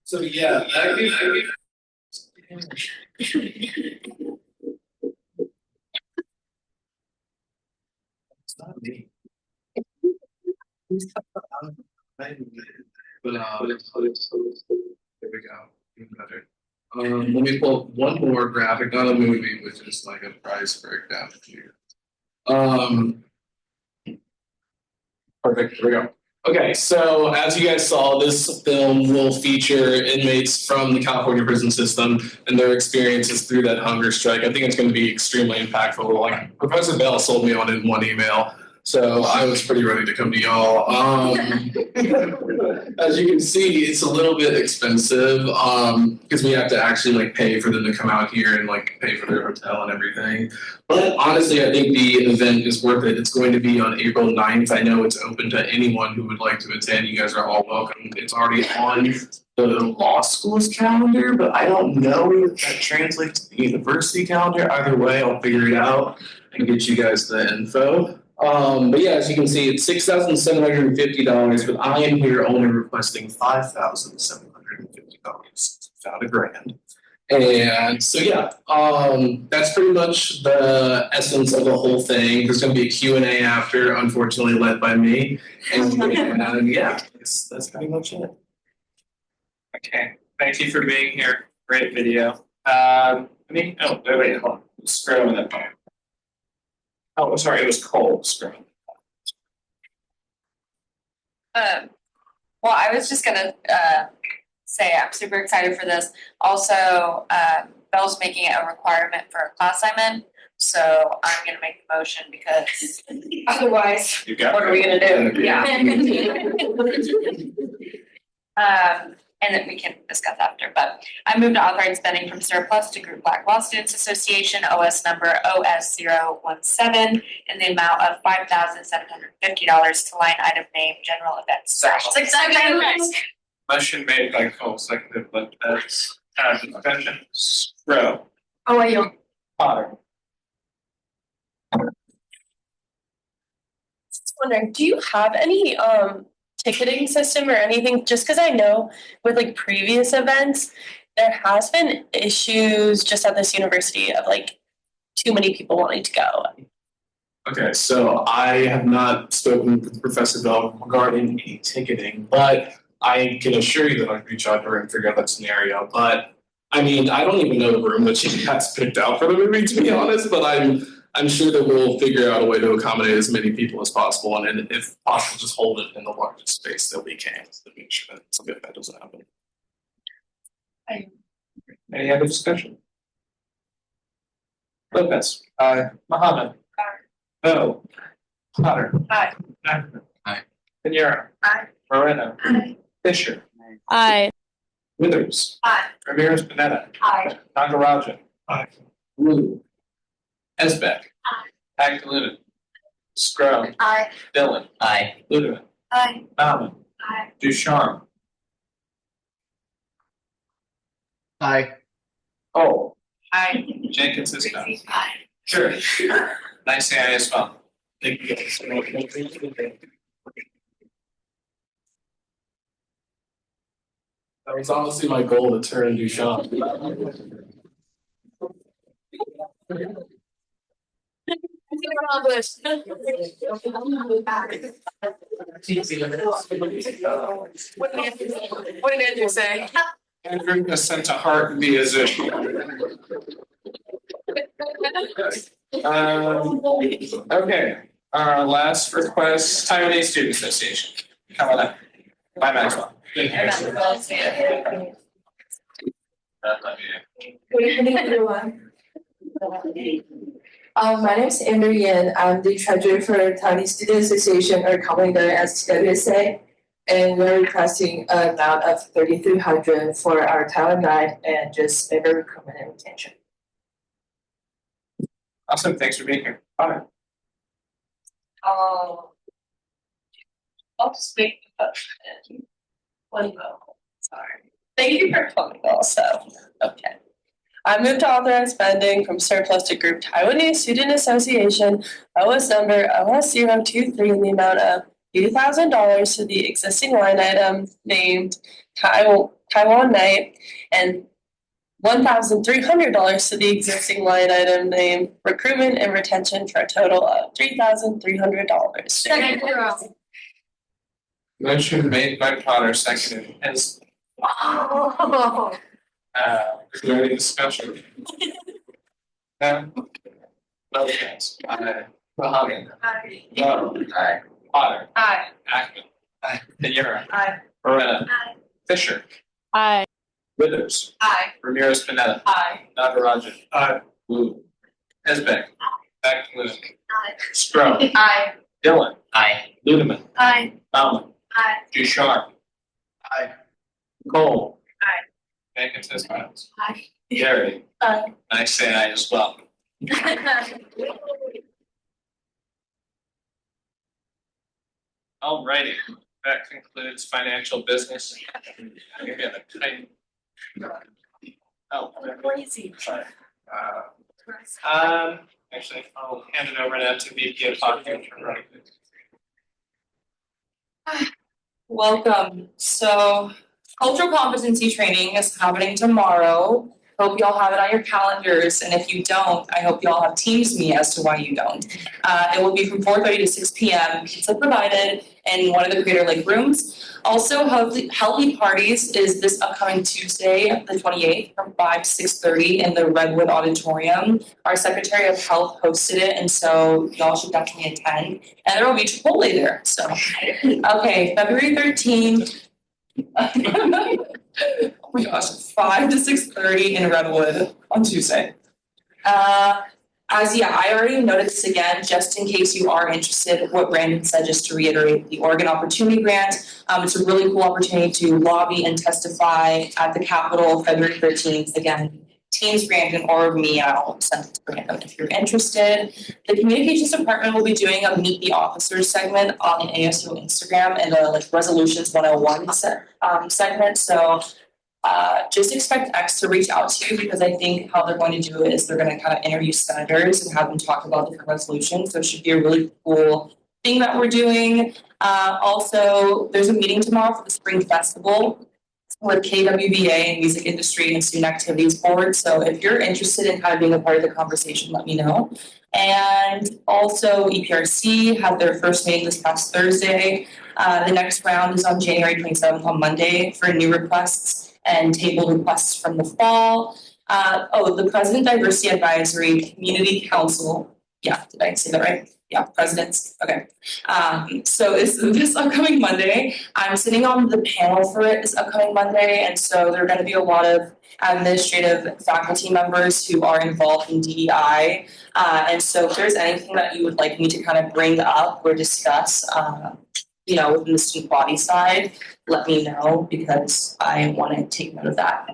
So yeah, that it's not me. But there we go. Even better. Let me pull up one more graphic, not a movie, but just like a price breakdown here. Perfect. Here we go. Okay, so as you guys saw, this film will feature inmates from the California prison system and their experiences through that hunger strike. I think it's going to be extremely impactful. Like Professor Bell sold me on it in one email, so I was pretty ready to come to y'all. As you can see, it's a little bit expensive because we have to actually like pay for them to come out here and like pay for their hotel and everything. But honestly, I think the event is worth it. It's going to be on April 9th. I know it's open to anyone who would like to attend. You guys are all welcome. It's already on the law school's calendar, but I don't know if that translates to the university calendar. Either way, I'll figure it out and get you guys the info. But yeah, as you can see, it's $6,750, but I am here only requesting $5,750. About $1,000. And so yeah, that's pretty much the essence of the whole thing. There's going to be a Q&A after, unfortunately led by me. And yeah, that's pretty much it. Okay, thank you for being here. Great video. Wait, hold on. Scroll that part. Oh, sorry, it was Cole. Scroll. Well, I was just gonna say I'm super excited for this. Also, Bell's making it a requirement for a class I'm in, so I'm gonna make the motion because otherwise, what are we gonna do? Yeah. And then we can discuss after, but I moved to authorize spending from surplus to Group Black Law Students Association, OS number OS017, in the amount of $5,750 to line item name general events. Motion made by Cole, seconded by Betts. Discussion. Row. Oh, I don't. Potter. Just wondering, do you have any ticketing system or anything? Just because I know with like previous events, there has been issues just at this university of like too many people wanting to go. Okay, so I have not spoken with Professor Bell regarding any ticketing, but I can assure you that I can reach out to her and figure out that scenario. But I mean, I don't even know the room that she has picked out for the movie, to be honest, but I'm sure that we'll figure out a way to accommodate as many people as possible, and if possible, just hold it in the largest space that we can to make sure that something like that doesn't happen. Any other discussion? Lopez. Aye. Muhammad. Aye. Bo. Potter. Aye. Ackerman. Aye. Pinero. Aye. Moreno. Aye. Fisher. Aye. Withers. Aye. Ramirez Pineda. Aye. Nagarajan. Aye. Wu. Esbeck. Aye. Agdaluna. Scrum. Aye. Dillon. Aye. Ludeman. Aye. Bauman. Aye. Ducharme. Aye. Cole. Aye. Jenkins is no. Aye. Sure. Nice say aye as well. Thank you. That was honestly my goal to turn Duchamp. What did Andrew say? Andrew has sent a heart via Zoom. Okay, our last request, Taiwanese Student Association. How about that? Bye, Maxwell. Good evening, everyone. My name is Andrew Yan. I'm the treasurer for Taiwanese Student Association, or commonly known as TWSA. And we're requesting an amount of 3,300 for our Taiwan night and just labor recruitment and retention. Awesome, thanks for being here. Bye. I'll just make the motion. One vote, sorry. Thank you for coming also. Okay. I move to authorize spending from surplus to Group Taiwanese Student Association, OS number OS023 in the amount of $2,000 to the existing line item named Taiwan Night and $1,300 to the existing line item named Recruitment and Retention for a total of $3,300. Second. Motion made by Potter, seconded as. Is there any discussion? No? Lopez. Aye. Muhammad. Aye. No. Aye. Potter. Aye. Ackerman. Aye. Pinero. Aye. Moreno. Aye. Fisher. Aye. Withers. Aye. Ramirez Pineda. Aye. Nagarajan. Aye. Wu. Esbeck. Agdaluna. Aye. Scrum. Aye. Dillon. Aye. Ludeman. Aye. Bauman. Aye. Ducharme. Aye. Cole. Aye. Jenkins says aye. Aye. Gary. Aye. I say aye as well. Alrighty, that concludes financial business. You're gonna type. Oh, Crazy. sorry. Actually, I'll hand it over now to VP of Hockey. Welcome. So cultural competency training is happening tomorrow. Hope y'all have it on your calendars, and if you don't, I hope y'all have Teams me as to why you don't. It will be from 4:30 to 6 p.m. Pizza provided in one of the Crater Lake rooms. Also, Healthy Parties is this upcoming Tuesday, the 28th, from 5 to 6:30 in the Redwood Auditorium. Our Secretary of Health hosted it, and so y'all should definitely attend. And there will be Chipotle there. So, okay, February 13th. Oh my gosh, 5 to 6:30 in Redwood on Tuesday. I already noted this again, just in case you are interested, what Brandon said, just to reiterate, the Oregon Opportunity Grant. It's a really cool opportunity to lobby and testify at the Capitol February 13th. Again, Teams Brandon or me, I'll send it to Brandon if you're interested. The Communications Department will be doing a Meet the Officers segment on the ASUO Instagram and a Resolutions 101 segment. So just expect X to reach out to you, because I think how they're going to do it is they're going to kind of interview senators and have them talk about different resolutions. So it should be a really cool thing that we're doing. Also, there's a meeting tomorrow for the Spring Festival. with KWVA and Music Industry and Student Activities Board. So if you're interested in kind of being a part of the conversation, let me know. And also EPRC had their first meeting this past Thursday. The next round is on January 27th on Monday for new requests and table requests from the fall. The President Diversity Advisory Community Council. Yeah, did I say that right? Yeah, presidents. Okay. So it's this upcoming Monday. I'm sitting on the panel for it this upcoming Monday, and so there are going to be a lot of administrative faculty members who are involved in DEI. And so if there's anything that you would like me to kind of bring up or discuss, within the student body side, let me know because I want to take note of that.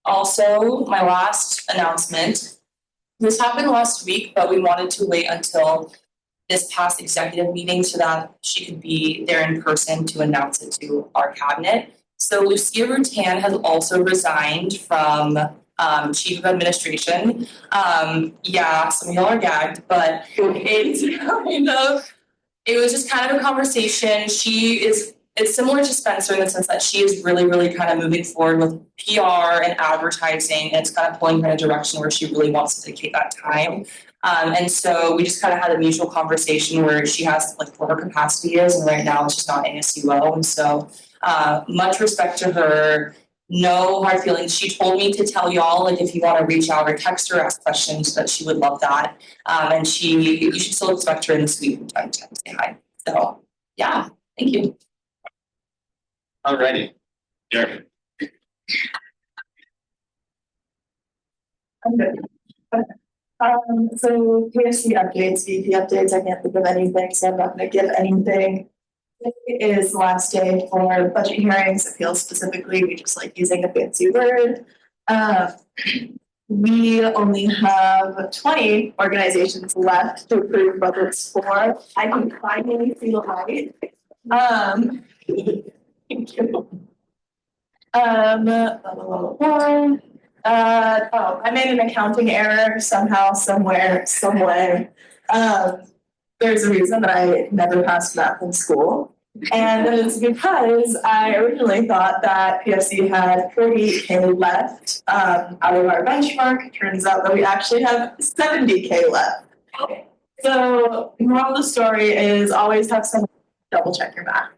Also, my last announcement. This happened last week, but we wanted to wait until this past executive meeting so that she could be there in person to announce it to our cabinet. So Lucia Rutan has also resigned from Chief of Administration. Some of y'all are gagged, but it was just kind of a conversation. It's similar to Spencer in the sense that she is really, really kind of moving forward with PR and advertising, and it's kind of pulling her in a direction where she really wants to dedicate that time. And so we just kind of had a mutual conversation where she has like what her capacity is, and right now it's just not ASUO. And so much respect to her, no hard feelings. She told me to tell y'all, like if you want to reach out or text her, ask questions, that she would love that. And you should still expect her in this week from time to time to say hi. So yeah, thank you. Alrighty. Jeremy. I'm good. Okay. So PFC updates, VP updates, I can't think of anything, so I'm not gonna give anything. Today is the last day for budget hearings, appeals specifically, we just like using a fancy word. We only have 20 organizations left to approve budgets for. I can finally see the light. Thank you. I made an accounting error somehow, somewhere, some way. There's a reason that I never passed math in school. And it's because I originally thought that PFC had 48K left out of our benchmark. Turns out that we actually have 70K left. So the moral of the story is always have someone double check your math.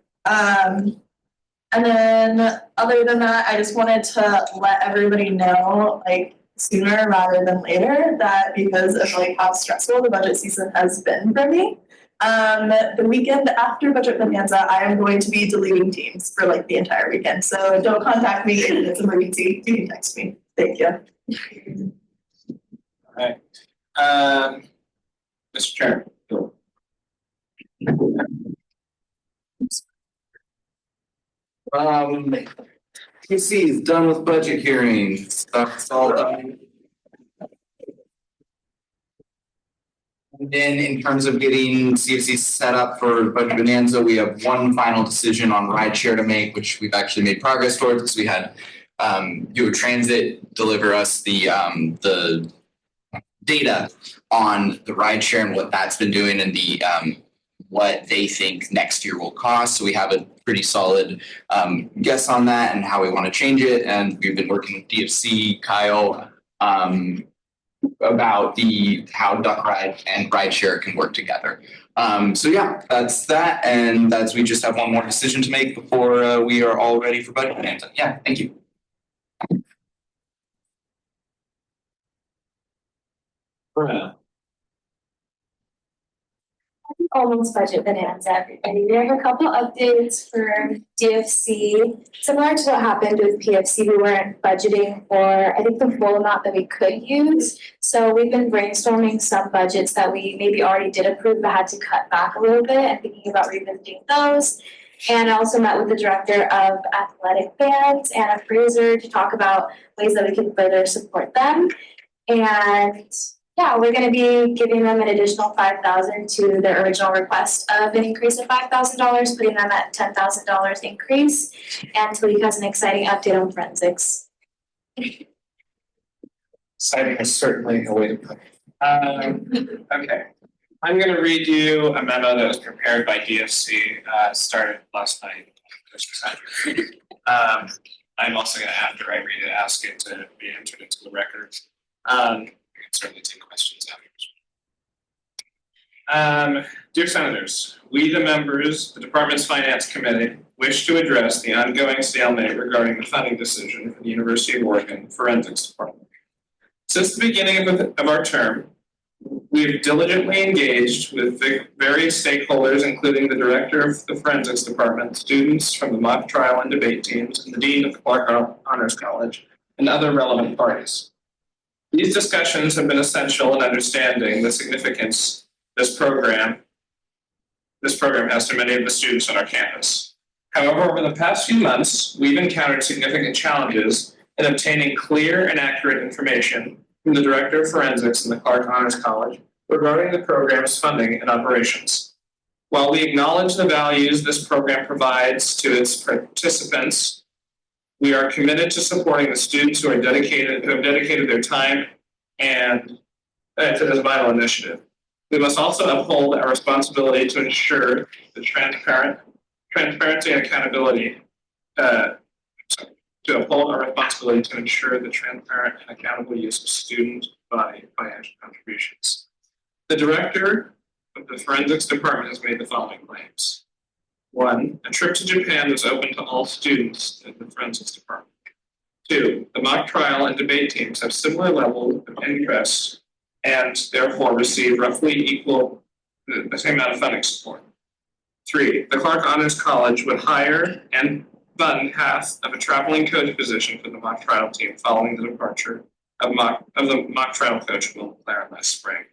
And then other than that, I just wanted to let everybody know, like sooner rather than later, that because of like how stressful the budget season has been for me, the weekend after Budget Bonanza, I am going to be deleting Teams for like the entire weekend. So don't contact me if it's an emergency. You can text me. Thank you. All right. Mr. Chair. PC is done with budget hearings. That's all done. And then in terms of getting CFC set up for Budget Bonanza, we have one final decision on rideshare to make, which we've actually made progress towards because we had UO Transit deliver us the data on the rideshare and what that's been doing and the what they think next year will cost. So we have a pretty solid guess on that and how we want to change it. And we've been working with DFC, Kyle, about how Duck Ride and rideshare can work together. So yeah, that's that. And we just have one more decision to make before we are all ready for budget bonanza. Yeah, thank you. Almost budget bonanza, everybody. We have a couple updates for DFC. Similar to what happened with PFC, we weren't budgeting for, I think, the full amount that we could use. So we've been brainstorming some budgets that we maybe already did approve but had to cut back a little bit and thinking about revisiting those. And I also met with the director of athletic bands, Anna Fraser, to talk about ways that we can further support them. And yeah, we're going to be giving them an additional $5,000 to their original request of an increase of $5,000, putting them at $10,000 increase. And Talik has an exciting update on forensics. Exciting is certainly a way to put it. Okay, I'm going to read you a memo that was prepared by DFC, started last night. I'm also gonna, after I read it, ask it to be entered into the record. I can certainly take questions afterwards. Dear Senators, we, the members of the Department's Finance Committee, wish to address the ongoing stalemate regarding the funding decision for the University of Oregon Forensics Department. Since the beginning of our term, we have diligently engaged with the various stakeholders, including the director of the Forensics Department, students from the mock trial and debate teams, and the dean of the Clark Honors College, and other relevant parties. These discussions have been essential in understanding the significance this program has to many of the students on our campus. However, over the past few months, we've encountered significant challenges in obtaining clear and accurate information from the Director of Forensics in the Clark Honors College regarding the program's funding and operations. While we acknowledge the values this program provides to its participants, we are committed to supporting the students who have dedicated their time and to this vital initiative. We must also uphold our responsibility to ensure the transparency and accountability. To uphold our responsibility to ensure the transparent and accountable use of student body financial contributions. The director of the Forensics Department has made the following claims. 1, a trip to Japan was open to all students in the Forensics Department. 2, the mock trial and debate teams have similar levels of interest and therefore receive roughly equal the same amount of funding support. 3, the Clark Honors College would hire and fund half of a traveling coach position for the mock trial team following the departure of the mock trial coach Will McLaren last spring.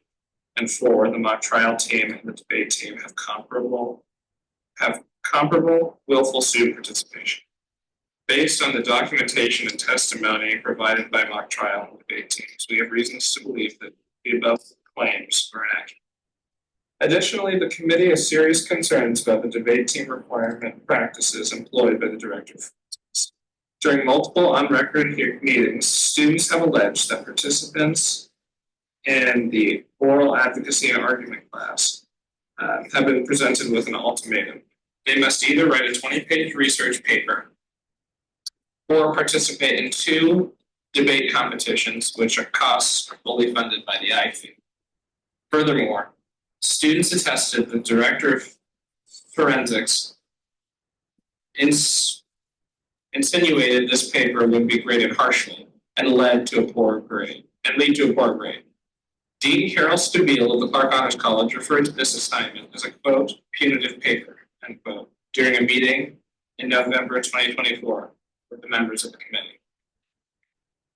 And 4, the mock trial team and the debate team have comparable willful student participation. Based on the documentation and testimony provided by mock trial and debate teams, we have reasons to believe that the above claims are inaccurate. Additionally, the committee has serious concerns about the debate team requirement practices employed by the director of Forensics. During multiple on-record meetings, students have alleged that participants in the oral advocacy and argument class have been presented with an ultimatum. They must either write a 20-page research paper or participate in 2 debate competitions, which costs are fully funded by the IFE. Furthermore, students attested the director of forensics insinuated this paper would be graded harshly and lead to a poor grade. Dean Carol Stabile of the Clark Honors College referred to this assignment as a quote punitive paper end quote during a meeting in November 2024 with the members of the committee.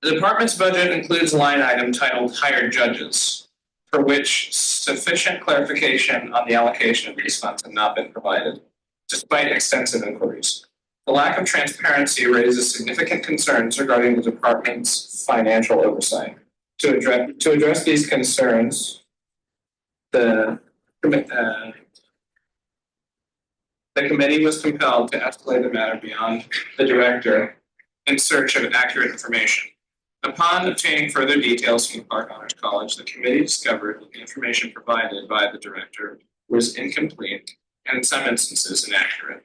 The department's budget includes a line item titled Hired Judges, for which sufficient clarification on the allocation of these funds have not been provided, despite extensive inquiries. The lack of transparency raises significant concerns regarding the department's financial oversight. To address these concerns, the committee was compelled to escalate the matter beyond the director in search of accurate information. Upon obtaining further details from the Clark Honors College, the committee discovered that the information provided by the director was incomplete and in some instances inaccurate.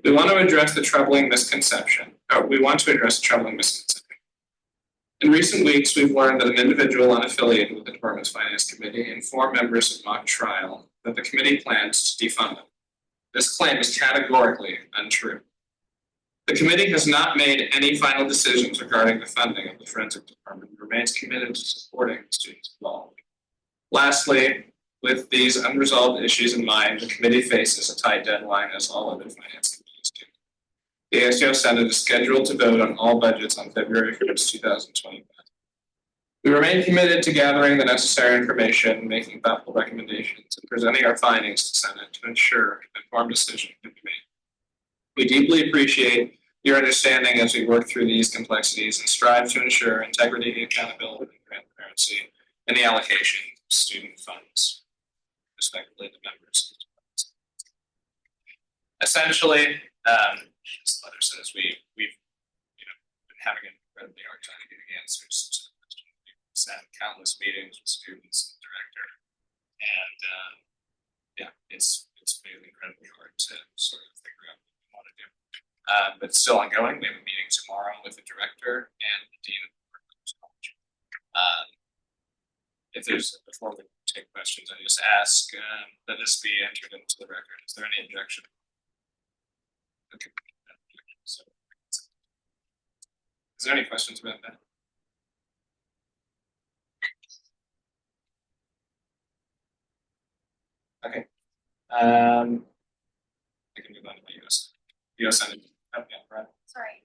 We want to address the troubling misconception. In recent weeks, we've learned that an individual unaffiliated with the department's finance committee informed members of mock trial that the committee plans to defund them. This claim is categorically untrue. The committee has not made any final decisions regarding the funding of the forensic department and remains committed to supporting the students involved. Lastly, with these unresolved issues in mind, the committee faces a tight deadline as all other finance committees do. The ASUO Senate is scheduled to vote on all budgets on February 1st, 2025. We remain committed to gathering the necessary information, making thoughtful recommendations, and presenting our findings to Senate to ensure an informed decision can be made. We deeply appreciate your understanding as we work through these complexities and strive to ensure integrity, accountability, and transparency in the allocation of student funds, respectively the members. Essentially, this letter says we've been having an incredibly hard time getting answers to the question. We've sat in countless meetings with students and the director, and it's been incredibly hard to sort of figure out what we want to do. But it's still ongoing. We have a meeting tomorrow with the director and the dean of the college. If there's, before we take questions, I just ask that this be entered into the record. Is there any objection? Okay. So, is there any questions about that? Okay. I can move on to the US Senate. Oh, yeah, right. Sorry.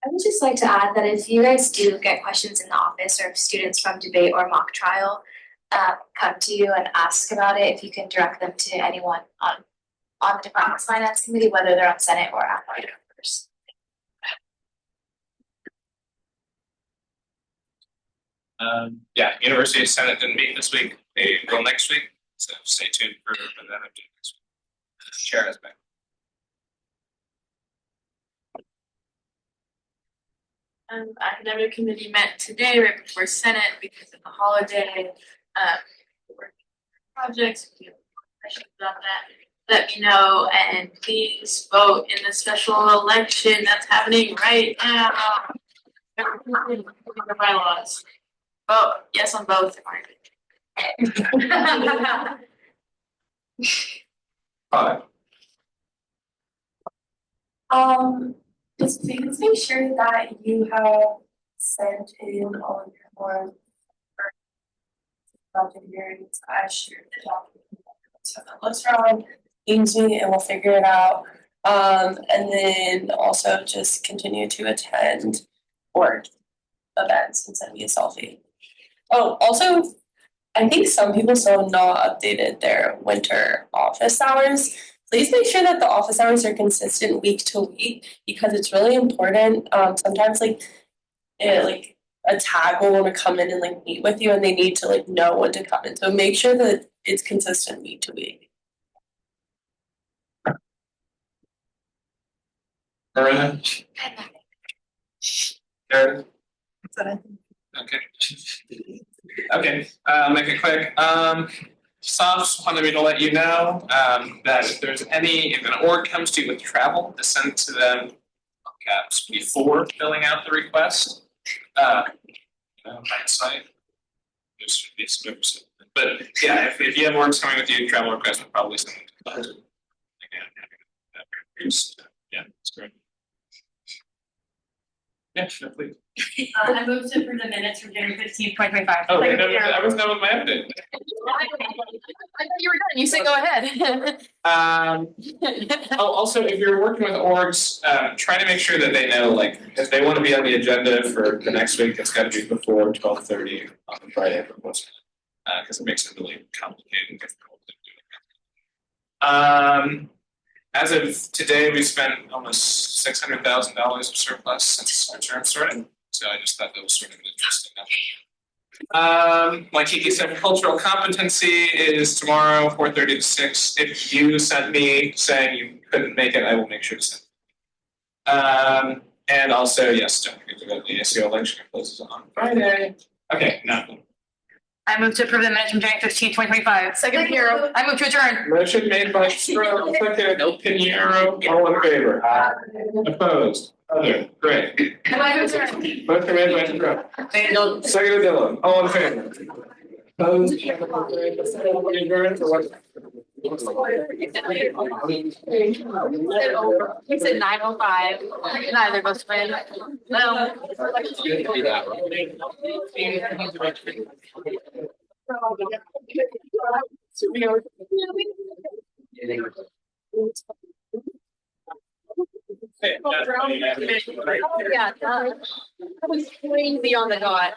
I would just like to add that if you guys do get questions in the office, or if students from debate or mock trial come to you and ask about it, if you can direct them to anyone on the department's finance committee, whether they're on Senate or athletic members. Yeah, University Senate didn't meet this week. They will next week, so stay tuned for that update next week. Chair has back. Academic committee met today right before Senate because of the holiday. Projects, if you have questions about that, let me know, and please vote in the special election that's happening right now. The bylaws. Vote yes on both. Just please make sure that you have sent in all of your forms for budget hearings. I shared the document. So that looks wrong, easy, and we'll figure it out. And then also just continue to attend board events and send me a selfie. Oh, also, I think some people still have not updated their winter office hours. Please make sure that the office hours are consistent week to week, because it's really important. Sometimes a tag will want to come in and meet with you, and they need to know when to come in. So make sure that it's consistent week to week. Marina? Jared? Okay. Okay, make it quick. Softs wanted me to let you know that if there's if an org comes to you with travel, to send to them caps before filling out the request. Hindsight. There should be some, but yeah, if you have orgs coming with you, travel request will probably send them to the again. Yeah, that's great. Yeah, sure, please. I moved to approve the minutes from January 15th, 2025. Oh, okay, I was done with my update. I thought you were done. You said go ahead. Also, if you're working with orgs, try to make sure that they know, if they want to be on the agenda for the next week, it's got to be before 12:30 on Friday for most, because it makes it really complicated and difficult to do. As of today, we spent almost $600,000 of surplus since our term started. So I just thought that was sort of an interesting number. Like Kiki said, cultural competency is tomorrow, 4:30 to 6. If you sent me saying you couldn't make it, I will make sure to send it. And also, yes, don't forget to go to the ASUO election. It closes on Friday. Okay, nothing. I move to approve the minutes from January 15th, 2025. Second, Pinheiro. I move to adjourn. Motion made by Stroh, second, Pinheiro, all in favor? Opposed? Other, great. I move to adjourn. Motion made by Stroh. Second, Dylan, all in favor? Opposed? Adjourn for what? You said 9:05. Neither of us win. Well. Yeah, that was crazy on the dot.